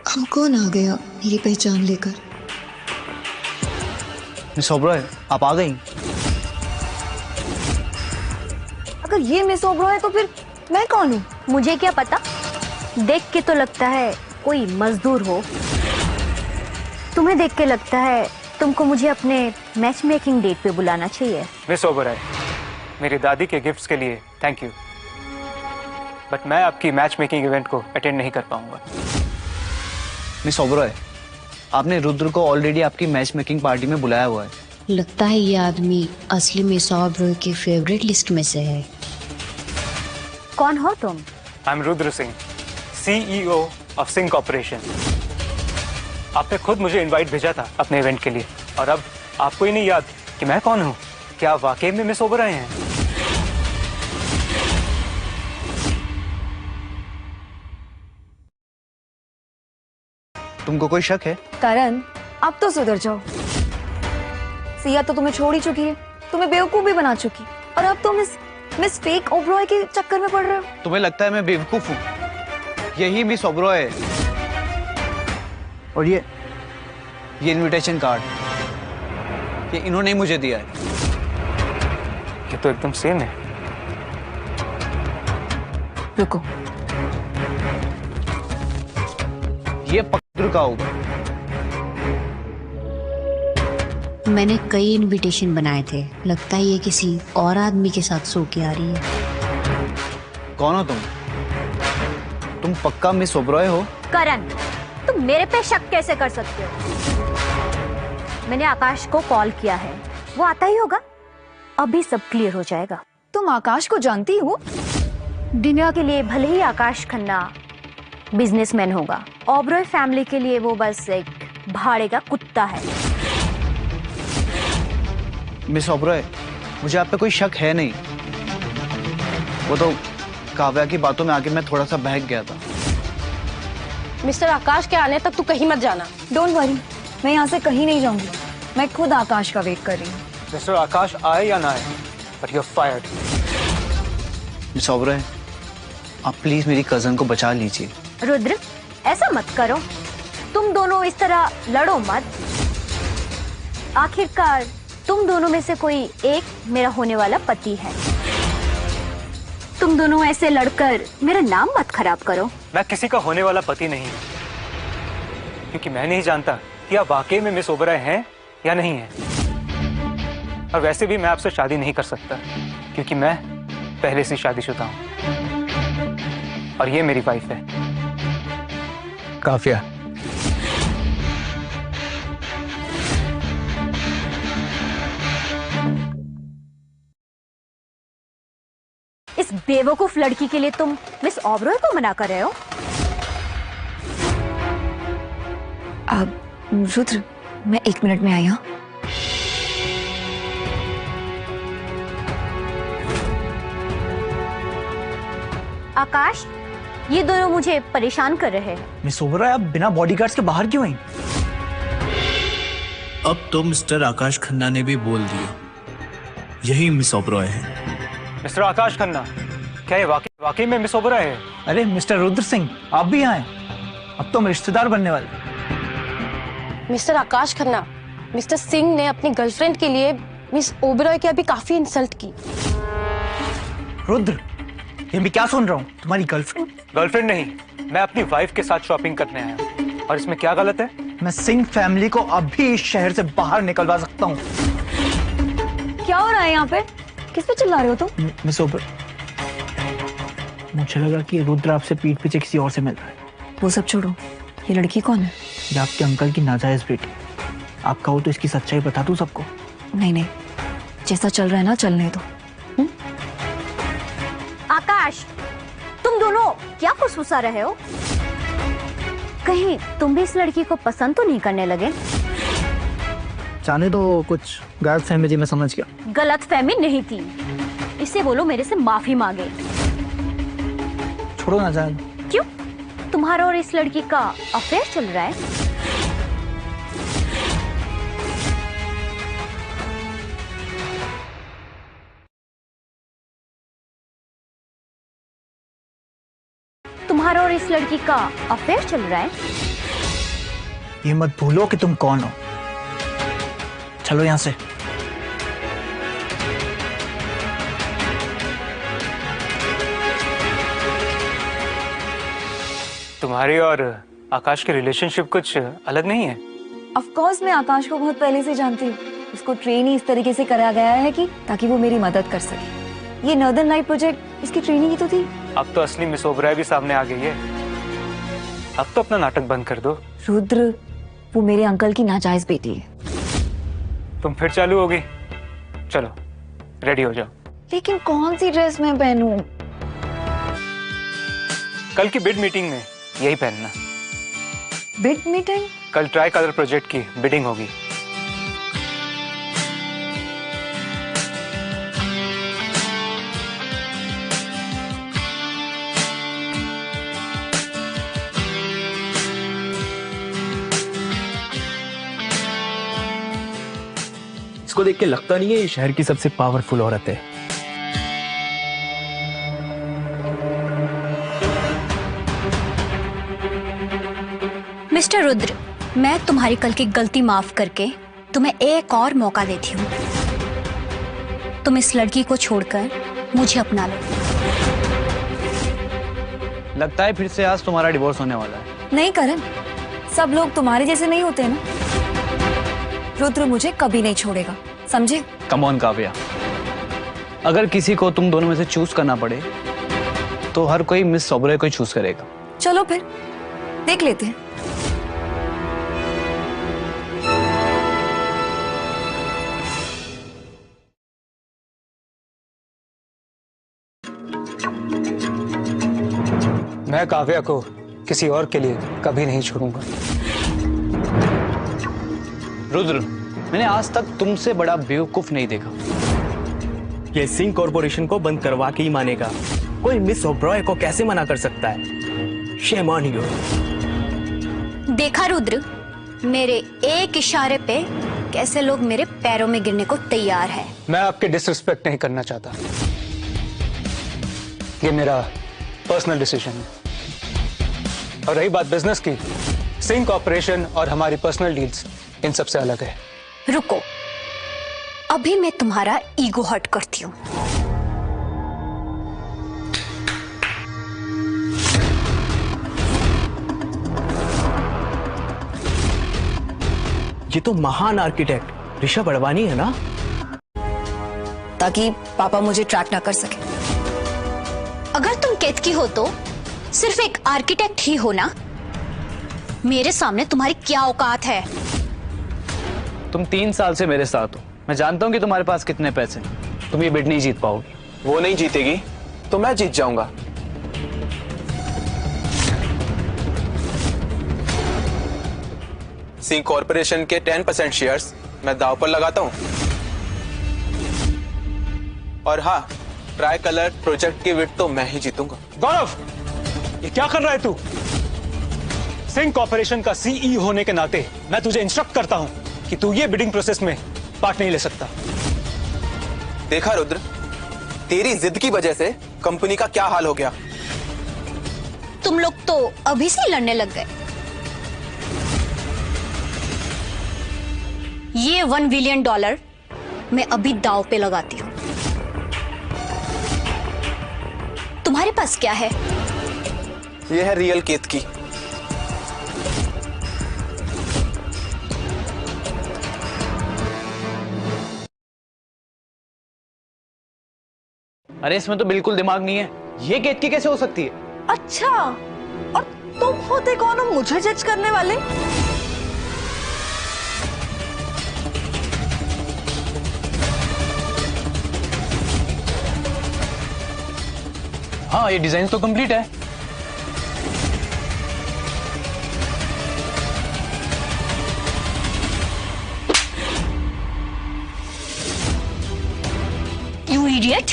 अब कौन आ गया मेरी पहचान लेकर? मिस ओबरॉय, आप आ गई? अगर ये मिस ओबरॉय है तो फिर मैं कौन हूँ? मुझे क्या पता, देख के तो लगता है कोई मजदूर हो। तुम्हें देख के लगता है तुमको मुझे अपने मैच मेकिंग डेट पे बुलाना चाहिए। मिस ओबरॉय, मेरी दादी के गिफ्ट्स के लिए थैंक यू, बट मैं आपकी मैच मेकिंग इवेंट को अटेंड नहीं कर पाऊंगा। मिस ओबरॉय, आपने रुद्र को ऑलरेडी आपकी मैच मेकिंग पार्टी में बुलाया हुआ है। लगता है ये आदमी असली मिस ओबरॉय की फेवरेट लिस्ट में से है। कौन हो तुम? I am Rudra Singh, CEO of Singh corporation. आपने खुद मुझे इनवाइट भेजा था अपने इवेंट के लिए, और अब आपको ही नहीं याद कि मैं कौन हूँ? क्या आप वाकई में मिस ओबरॉय हैं? तुमको कोई शक है? करण, अब तो सुधर जाओ। सिया तो तुम्हें छोड़ ही चुकी है, तुम्हें बेवकूफ भी बना चुकी, और अब तुम मिस फेक ओबरॉय के चक्कर में पड़ रहे हो। तुम्हें लगता है मैं बेवकूफ हूँ? यही मिस ओबरॉय है। और ये इनविटेशन कार्ड ये इन्होंने ही मुझे दिया है। ये तो एकदम सेम है। रुको, ये पक्का का होगा। मैंने कई इनविटेशन बनाए थे, लगता है ये किसी और आदमी के साथ सो के आ रही है। कौन हो तुम? तुम पक्का मिस ओबरॉय हो? करण, तुम मेरे पे शक कैसे कर सकते हो? मैंने आकाश को कॉल किया है, वो आता ही होगा, अभी सब क्लियर हो जाएगा। तुम आकाश को जानती हो? दुनिया के लिए भले ही आकाश खन्ना बिजनेसमैन होगा, ओबरॉय फैमिली के लिए वो बस एक भाड़े का कुत्ता है। मिस ओबरॉय, मुझे आप पे कोई शक है नहीं। वो तो काव्या की बातों में आके मैं थोड़ा सा बहक गया था। मिस्टर आकाश के आने तक तू कहीं मत जाना। डोंट वरी, मैं यहाँ से कहीं नहीं जाऊंगी। मैं खुद आकाश का वेट कर रही हूँ। मिस्टर आकाश आए या ना आए, but you are fired. Miss Oberoi, आप प्लीज मेरी कजन को बचा लीजिए। रुद्र, ऐसा मत करो, तुम दोनों इस तरह लड़ो मत। आखिरकार तुम दोनों में से कोई एक मेरा होने वाला पति है। तुम दोनों ऐसे लड़कर मेरा नाम मत खराब करो। मैं किसी का होने वाला पति नहीं हूँ, क्योंकि मैं नहीं जानता कि आप वाकई में मिस ओबरॉय हैं या नहीं हैं। और वैसे भी मैं आपसे शादी नहीं कर सकता, क्योंकि मैं पहले से शादीशुदा हूँ और ये मेरी वाइफ है काव्या। इस बेवकूफ लड़की के लिए तुम मिस ओबरॉय को मना कर रहे हो? अब रुद्र, मैं 1 मिनट में आई। हाँ, आकाश, ये दोनों मुझे परेशान कर रहे हैं। मिस ओबरॉय, आप बिना बॉडीगार्ड्स के बाहर क्यों आई? अब तो मिस्टर आकाश खन्ना ने भी बोल दिया, यही मिस ओबरॉय है। मिस्टर आकाश खन्ना, क्या ये वाकई में मिस ओबरॉय है? अरे मिस्टर रुद्र सिंह, आप भी आए। अब तो हम रिश्तेदार बनने वाले। मिस्टर आकाश खन्ना, मिस्टर सिंह ने अपनी गर्लफ्रेंड के लिए मिस ओबरॉय की अभी काफी इंसल्ट की। रुद्र, ये मैं क्या सुन रहा हूँ? तुम्हारी गर्लफ्रेंड? गर्लफ्रेंड नहीं, मैं अपनी वाइफ के साथ शॉपिंग करने आया हूँ। और इसमें क्या गलत है? मैं सिंह फैमिली को अभी इस शहर से बाहर निकलवा सकता हूँ। क्या हो रहा है यहाँ पे? किस पे चिल्ला रहे हो तुम? मिस ओबरॉय, मुझे लगा कि रुद्र आपसे पीठ पीछे किसी और से मिल रहा है। वो सब छोड़ो, ये लड़की कौन है? ये आपके अंकल की नाजायज बेटी। आप कहो तो इसकी सच्चाई बता दूं सबको? नहीं नहीं, जैसा चल रहा है ना चलने दो। आकाश, तुम दोनों क्या फुसफुसा रहे हो? कहीं तुम भी इस लड़की को पसंद तो नहीं करने लगे? जाने दो, कुछ गलतफहमी थी, मैं समझ गया। गलतफहमी नहीं थी, इसे बोलो मेरे से माफी मांगे। छोड़ो ना जान। क्यों? तुम्हारा और इस लड़की का अफेयर चल रहा है? तुम्हारा और इस लड़की का अफेयर चल रहा है? ये मत भूलो कि तुम कौन हो। चलो यहाँ से। तुम्हारी और आकाश की रिलेशनशिप कुछ अलग नहीं है? ऑफ कोर्स मैं आकाश को बहुत पहले से जानती हूँ। उसको ट्रेन ही इस तरीके से कराया गया है कि ताकि वो मेरी मदद कर सके। ये नॉर्दर्न लाइट प्रोजेक्ट इसकी ट्रेनिंग ही तो थी। अब तो असली मिस ओबराय भी सामने आ गई है। अब तो अपना नाटक बंद कर दो। रुद्र, वो मेरे अंकल की नाजायज बेटी है। तुम फिर चालू होगी। चलो रेडी हो जाओ। लेकिन कौन सी ड्रेस मैं पहनूं? कल की बिड मीटिंग में यही पहनना। Bid meeting? कल ट्राई कलर प्रोजेक्ट की बिडिंग होगी। इसको देख के लगता नहीं है ये शहर की सबसे पावरफुल औरत है। मिस्टर रुद्र, मैं तुम्हारी कल की गलती माफ करके तुम्हें एक और मौका देती हूँ। तुम इस लड़की को छोड़कर मुझे अपना लो। लगता है फिर से आज तुम्हारा डिवोर्स होने वाला है। नहीं करण, सब लोग तुम्हारे जैसे नहीं होते ना। रुद्र मुझे कभी नहीं छोड़ेगा, समझे? कम ऑन काव्या, अगर किसी को तुम दोनों में से चूज करना पड़े तो हर कोई मिस ओबराय को चूज करेगा। चलो फिर देख लेते हैं। मैं काव्या को किसी और के लिए कभी नहीं छोड़ूंगा। रुद्र, मैंने आज तक तुमसे बड़ा बेवकूफ नहीं देखा। ये सिंह कॉर्पोरेशन को बंद करवा के ही मानेगा। कोई मिस ओबराय को कैसे मना कर सकता है? Shame on you. देखा रुद्र, मेरे एक इशारे पे कैसे लोग मेरे पैरों में गिरने को तैयार है। मैं आपके डिसरिस्पेक्ट नहीं करना चाहता। ये मेरा पर्सनल डिसीजन है। और रही बात बिजनेस की, सिंह कॉर्पोरेशन और हमारी पर्सनल डील्स इन सबसे अलग है। रुको, अभी मैं तुम्हारा ईगो हर्ट करती हूँ। ये तो महान आर्किटेक्ट ऋषभ अडवाणी है ना? ताकि पापा मुझे ट्रैक ना कर सके। अगर तुम केतकी हो तो सिर्फ एक आर्किटेक्ट ही हो ना। मेरे सामने तुम्हारी क्या औकात है? तुम 3 साल से मेरे साथ हो। मैं जानता हूं कि तुम्हारे पास कितने पैसे। तुम ये बिड नहीं जीत पाओगे। वो नहीं जीतेगी तो मैं जीत जाऊंगा। सिंह कॉर्पोरेशन के 10% शेयर्स मैं दांव पर लगाता हूं। और हाँ, ट्राई कलर प्रोजेक्ट की बिड तो मैं ही जीतूंगा। गौरव, ये क्या कर रहा है तू? सिंह कॉर्पोरेशन का सीईओ होने के नाते मैं तुझे इंस्ट्रक्ट करता हूं कि तू ये बिडिंग प्रोसेस में पार्ट नहीं ले सकता। देखा रुद्र, तेरी जिद की वजह से कंपनी का क्या हाल हो गया। तुम लोग तो अभी से लड़ने लग गए। ये $1 बिलियन मैं अभी दांव पे लगाती हूँ। तुम्हारे पास क्या है? ये है रियल केतकी। अरे इसमें तो बिल्कुल दिमाग नहीं है। ये केतकी कैसे हो सकती है? अच्छा, और तुम होते कौन हो मुझे जज करने वाले? हाँ, ये डिजाइन तो कंप्लीट है। यू इडियट,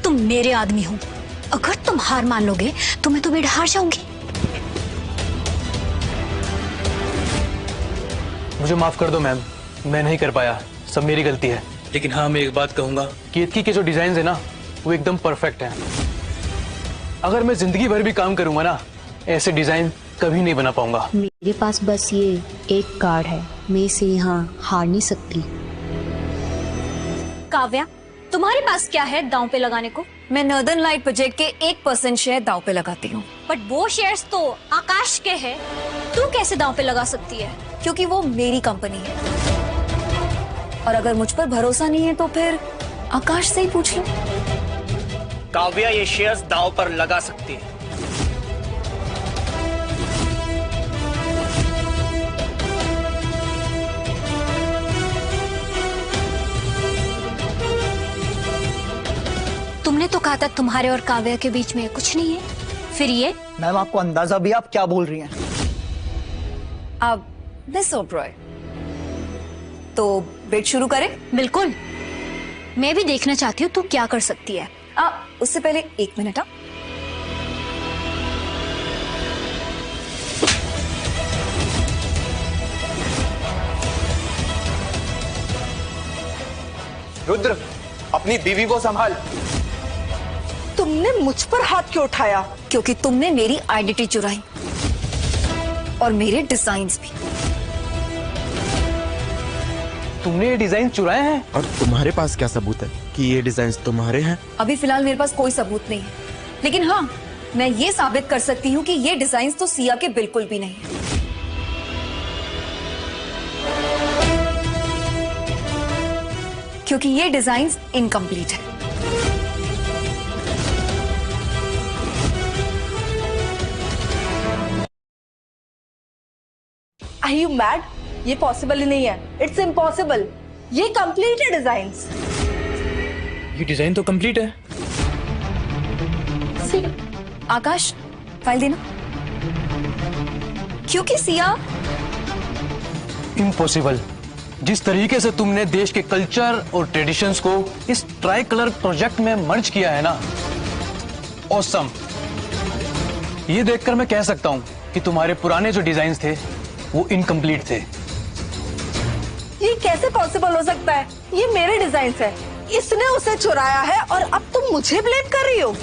तुम मेरे आदमी हो। अगर तुम हार मान लोगे तो मैं तो बिड हार जाऊंगी। मुझे माफ कर दो मैम, मैं नहीं कर पाया, सब मेरी गलती है। लेकिन हाँ, मैं एक बात कहूंगा, केतकी के जो डिजाइन है ना, वो एकदम परफेक्ट है। अगर मैं जिंदगी भर भी काम करूंगा ना, ऐसे डिजाइन कभी नहीं बना पाऊंगा। मेरे पास बस ये एक कार्ड है, मैं इसे यहाँ हार नहीं सकती। काव्या, तुम्हारे पास क्या है दांव पे लगाने को? मैं नॉर्दर्न लाइट प्रोजेक्ट के 1% शेयर दांव पे लगाती हूँ। बट वो शेयर्स तो आकाश के हैं, तू कैसे दांव पे लगा सकती है? क्योंकि वो मेरी कंपनी है, और अगर मुझ पर भरोसा नहीं है तो फिर आकाश से ही पूछ लो। काव्या ये शेयर्स दांव पर लगा सकती है। तुमने तो कहा था तुम्हारे और काव्या के बीच में कुछ नहीं है, फिर ये? मैम आपको अंदाजा भी आप क्या बोल रही हैं? अब मिस ओबरॉय, तो वेट शुरू करें? बिल्कुल, मैं भी देखना चाहती हूँ तू क्या कर सकती है। उससे पहले 1 मिनट। रुद्र, अपनी बीवी को संभाल। तुमने मुझ पर हाथ क्यों उठाया? क्योंकि तुमने मेरी आइडेंटिटी चुराई और मेरे डिजाइन्स भी। तुमने ये डिजाइन चुराए हैं? और तुम्हारे पास क्या सबूत है कि ये डिजाइन्स तुम्हारे हैं? अभी फिलहाल मेरे पास कोई सबूत नहीं है, लेकिन हाँ, मैं ये साबित कर सकती हूँ कि ये डिजाइन्स तो सिया के बिल्कुल भी नहीं है। क्योंकि ये डिजाइन्स इनकम्प्लीट है। Are you mad? ये पॉसिबल ही नहीं है। It's impossible. ये कंप्लीट है डिजाइन्स। ये डिजाइन तो कंप्लीट है। आकाश, फाइल देना। क्योंकि सिया इम्पॉसिबल। जिस तरीके से तुमने देश के कल्चर और ट्रेडिशंस को इस ट्राई कलर प्रोजेक्ट में मर्ज किया है ना, ऑसम। ये देखकर मैं कह सकता हूं कि तुम्हारे पुराने जो डिजाइन्स थे वो इनकम्प्लीट थे। ये कैसे पॉसिबल हो सकता है? ये मेरे डिजाइन्स है, इसने उसे चुराया है और अब तुम मुझे ब्लेम कर रही हो।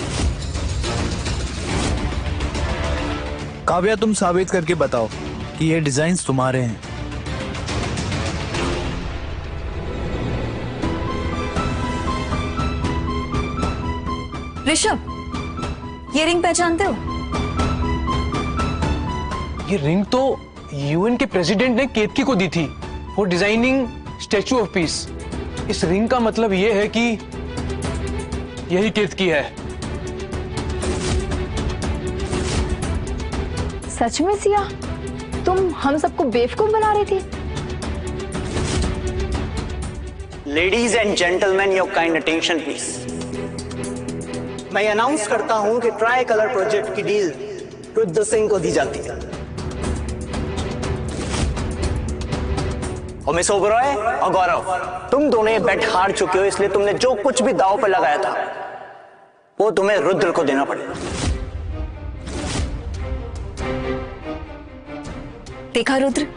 काव्या, तुम साबित करके बताओ कि ये डिजाइन्स तुम्हारे हैं। ऋषभ, ये रिंग पहचानते हो? ये रिंग तो यूएन के प्रेसिडेंट ने केतकी को दी थी for designing statue of peace. इस रिंग का मतलब ये है कि यही केतकी है। सच में सिया, तुम हम सबको बेवकूफ बना रही थी? Ladies and gentleman, your kind attention please. मैं अनाउंस करता हूं कि ट्राई कलर प्रोजेक्ट की डील रुद्र सिंह को दी जाती है। और मिस ओबरॉय और गौरव, तुम दोनों ये बेट हार चुके हो, इसलिए तुमने जो कुछ भी दांव पर लगाया था वो तुम्हें रुद्र को देना पड़ेगा। देखा रुद्र,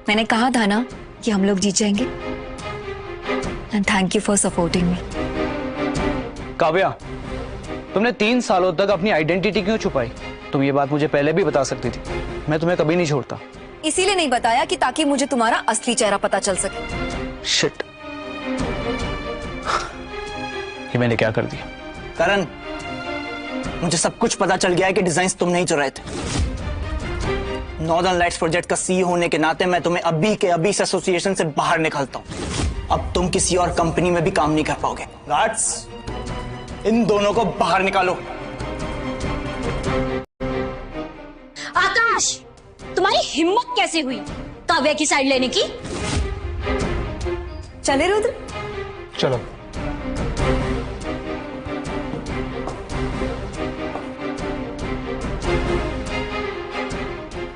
मैंने कहा था ना कि हम लोग जीत जाएंगे। And thank you for supporting me. Kavya, तुमने 3 सालों तक अपनी आइडेंटिटी क्यों छुपाई? तुम ये बात मुझे पहले भी बता सकती थी, मैं तुम्हें कभी नहीं छोड़ता। इसीलिए नहीं बताया कि ताकि मुझे तुम्हारा असली चेहरा पता चल सके। शिट, ये मैंने क्या कर दिया? करण, मुझे सब कुछ पता चल गया है कि डिजाइन्स तुम नहीं चुराए थे। नॉर्दर्न लाइट्स प्रोजेक्ट का सीईओ होने के नाते मैं तुम्हें अभी के अभी इस एसोसिएशन से बाहर निकालता हूं। अब तुम किसी और कंपनी में भी काम नहीं कर पाओगे। गार्ड्स, इन दोनों को बाहर निकालो। आकाश, तुम्हारी हिम्मत कैसे हुई काव्या की साइड लेने की? चले रुद्र? चलो।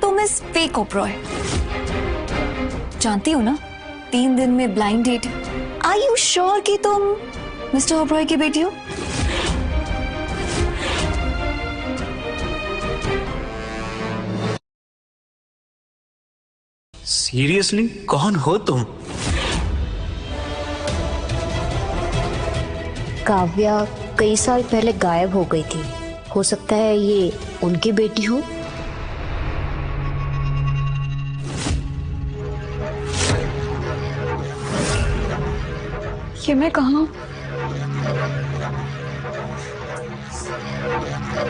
तुम इस फेक ओबरॉय, जानती हो ना 3 दिन में blind date. Are you sure कि तुम मिस्टर ओबरॉय की बेटी हो? सीरियसली, कौन हो तुम? काव्या कई साल पहले गायब हो गई थी, हो सकता है ये उनकी बेटी हो। ये मैं कहाँ? सिंगर,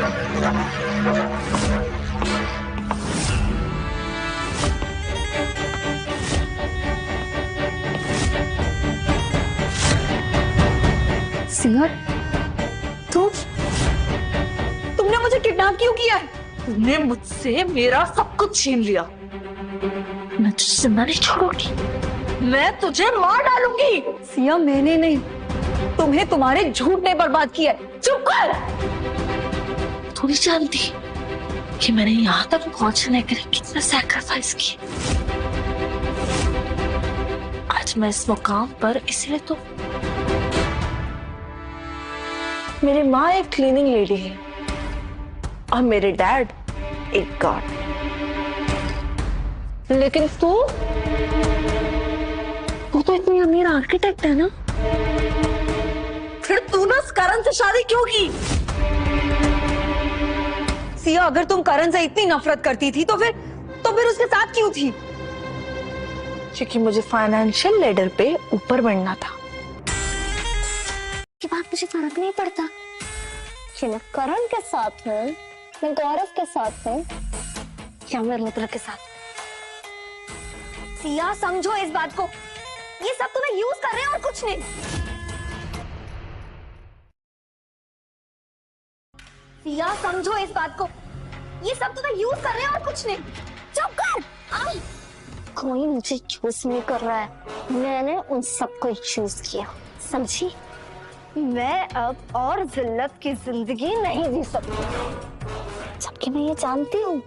तुमने मुझे किडनैप क्यों किया है? तुमने मुझसे मेरा सब कुछ छीन लिया। मैं तुझे जिंदा नहीं छोड़ूंगी, मैं तुझे मार डालूंगी। सिया, मैंने नहीं, तुम्हें तुम्हारे झूठ ने बर्बाद किया है। चुप कर। तू नहीं जानती कि मैंने यहाँ तक पहुंचने के लिए कितना सैक्रिफाइस किया। आज मैं इस मुकाम पर इसलिए तो मेरी माँ एक क्लीनिंग लेडी है और मेरे डैड एक गार्ड। लेकिन तू तो इतनी अमीर आर्किटेक्ट है ना, फिर तूने उस करण से शादी क्यों की? सिया, अगर तुम करण से इतनी नफरत करती थी तो फिर उसके साथ क्यों थी? क्योंकि मुझे फाइनेंशियल लेडर पे ऊपर बढ़ना था। की बात मुझे फर्क नहीं पड़ता कि मैं करण के साथ हूँ, मैं गौरव के साथ हूँ या मैं रुद्र के साथ। सिया, समझो इस बात को, ये सब तुम्हें यूज कर रहे हैं और कुछ नहीं। सिया, समझो इस बात को, ये सब तुम्हें यूज कर रहे हैं और कुछ नहीं। चुप कर। कोई मुझे चूज नहीं कर रहा है, मैंने उन सबको चूज किया, समझी? मैं अब और जिल्लत की जिंदगी नहीं जी सकती, जबकि मैं ये जानती हूँ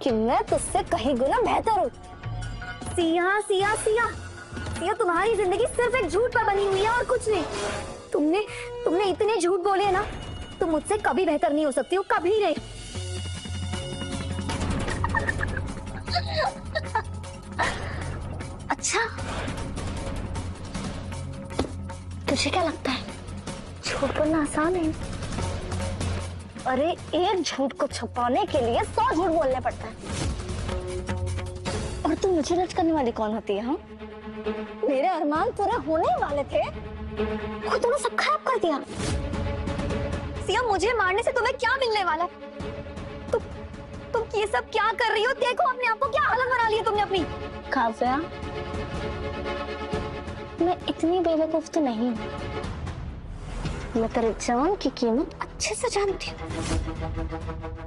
कि मैं तुझसे कहीं गुना बेहतर हूँ। सिया, सिया, सिया, सिया, तुम्हारी जिंदगी सिर्फ एक झूठ पर बनी हुई है और कुछ नहीं। तुमने इतने झूठ बोले ना, तुम मुझसे कभी बेहतर नहीं हो सकती हो, कभी नहीं। अच्छा, तुझे क्या लगता है झूठ बोलना आसान है? अरे एक झूठ को छुपाने के लिए 100 झूठ बोलने पड़ता है। और तुम मुझे जज करने वाली कौन होती है? हाँ, मेरे अरमान पूरे होने वाले थे, खुद तुमने सब खराब कर दिया। सिया, मुझे मारने से तुम्हें क्या मिलने वाला है? तुम ये सब क्या कर रही हो? देखो अपने आप को, क्या हालत बना ली है तुमने अपनी। काव्या, मैं इतनी बेवकूफ तो नहीं हूँ, मैं तेरे जान की कीमत अच्छे से जानती हूँ।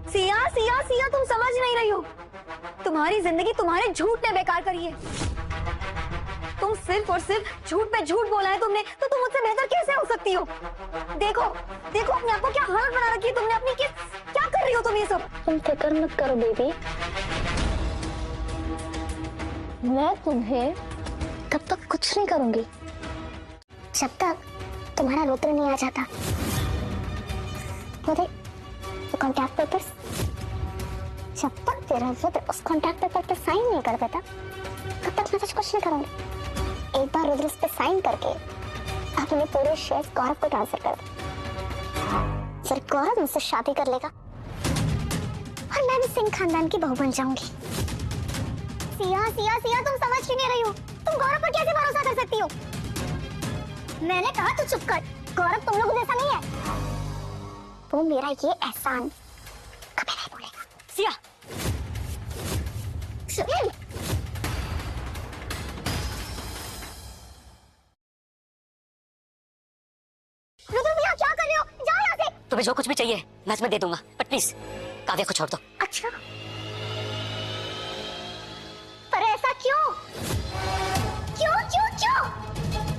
सिया, सिया, सिया, तुम समझ नहीं रही हो, तुम्हारी जिंदगी तुम्हारे झूठ ने बेकार करी है। तुम सिर्फ और सिर्फ झूठ पे झूठ बोला है तुमने, तो तुम मुझसे बेहतर कैसे हो सकती हो? देखो अपने आप को, क्या हालत बना रखी है तुमने अपनी। क्या कर रही हो तुम ये सब? तुम फिक्र मत करो बेबी, मैं तुम्हें तब तक कुछ नहीं करूंगी जब तक तुम्हारा रुद्र नहीं आ जाता। वो देख, वो कॉन्ट्रैक्ट पेपर्स, जब तक तेरा रुद्र उस कॉन्ट्रैक्ट पेपर पर साइन नहीं कर देता तब तक मैं कुछ नहीं करूंगी। एक बार रुद्र उस पर साइन करके अपने पूरे शेयर्स गौरव को ट्रांसफर कर दे, फिर गौरव मुझसे शादी कर लेगा और मैं भी सिंह खानदान की बहू बन जाऊंगी। सिया, सिया, सिया, तुम समझ क्यों नहीं रही हो? तुम गौरव पर कैसे भरोसा कर सकती हो? मैंने कहा तू चुप कर। गौरव तुम लोगों जैसा नहीं है, वो मेरा ये एहसान कभी नहीं भूलेगा। सिया, रुद्र भैया, क्या कर रहे हो? जाओ यहाँ से। तुम्हें जो कुछ भी चाहिए मैं तुम्हें दे दूंगा, बट प्लीज काव्या को छोड़ दो। अच्छा, पर ऐसा क्यों? क्यों क्यों क्यों?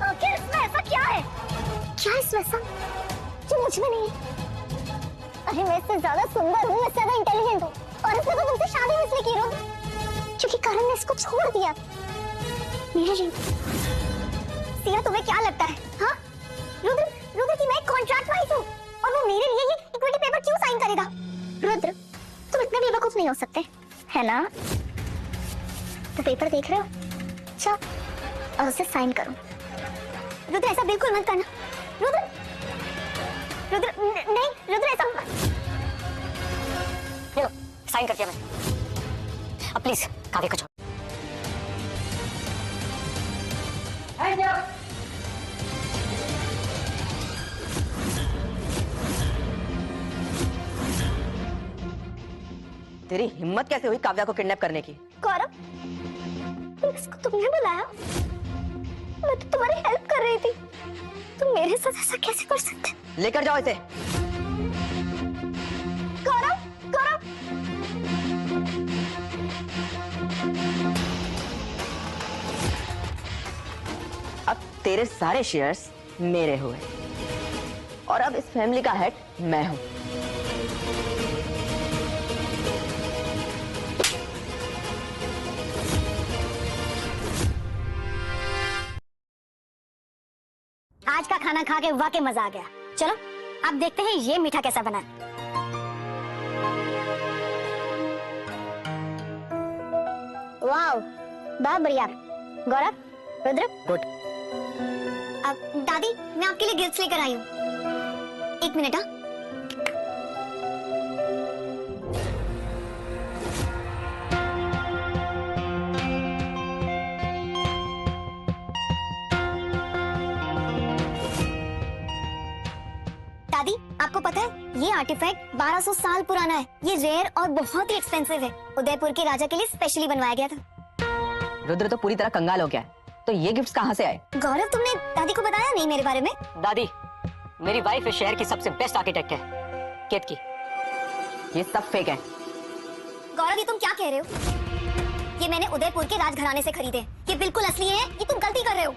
आखिर इसमें ऐसा क्या है? क्या इसमें ऐसा जो मुझ में नहीं है? अरे मैं इससे ज्यादा सुंदर हूँ, मैं ज्यादा इंटेलिजेंट हूँ, और इसने तो तुमसे शादी इसलिए की रुद्र क्योंकि करण ने इसको छोड़ दिया मेरे लिए। सिया, तुम्हें क्या लगता है? हाँ, रुद्र की मैं कॉन्ट्रैक्ट वाइफ हूँ और वो मेरे लिए ये इक्विटी पेपर क्यों साइन करेगा? रुद्र, तुम इतने बेवकूफ नहीं हो सकते, है ना? तो पेपर देख रहे हो, चलो और उसे साइन करो। रुद्र, ऐसा बिल्कुल मत करना। रुद्र नहीं, रुद्र ऐसा लो, साइन कर दिया मैंने। अब प्लीज काव्या को छोड़। तेरी हिम्मत कैसे हुई काव्या को किडनैप करने की? गौरव, इसको तुमने बुलाया? मैं तो तुम्हारी हेल्प कर रही थी। तुम मेरे साथ ऐसा कैसे कर सकते? लेकर जाओ इसे। गौरव, गौरव। अब तेरे सारे शेयर्स मेरे हुए और अब इस फैमिली का हेड मैं हूं। आज का खाना खा के वाकई मजा आ गया। चलो अब देखते हैं ये मीठा कैसा बना है। वाव, बहुत बढ़िया। गौरव, रुद्र, गुड। अब दादी, मैं आपके लिए गिफ्ट्स लेकर आई हूँ। एक मिनट। हाँ, दादी, आपको पता है ये आर्टिफैक्ट 1200 साल पुराना है। ये रेयर और बहुत ही एक्सपेंसिव है। उदयपुर के राजा के लिए स्पेशली बनवाया गया था। रुद्र तो पूरी तरह कंगाल हो गया है, तो ये गिफ्ट्स कहाँ से आए? गौरव, तुमने दादी को बताया नहीं मेरे बारे में? दादी, मेरी वाइफ इस शहर की सबसे बेस्ट आर्किटेक्ट है, केतकी। ये सब फेक है। गौरव, ये तुम क्या कह रहे हो? ये मैंने उदयपुर के राजघराने से खरीदे। ये बिल्कुल असली है। ये तुम गलती कर रहे हो।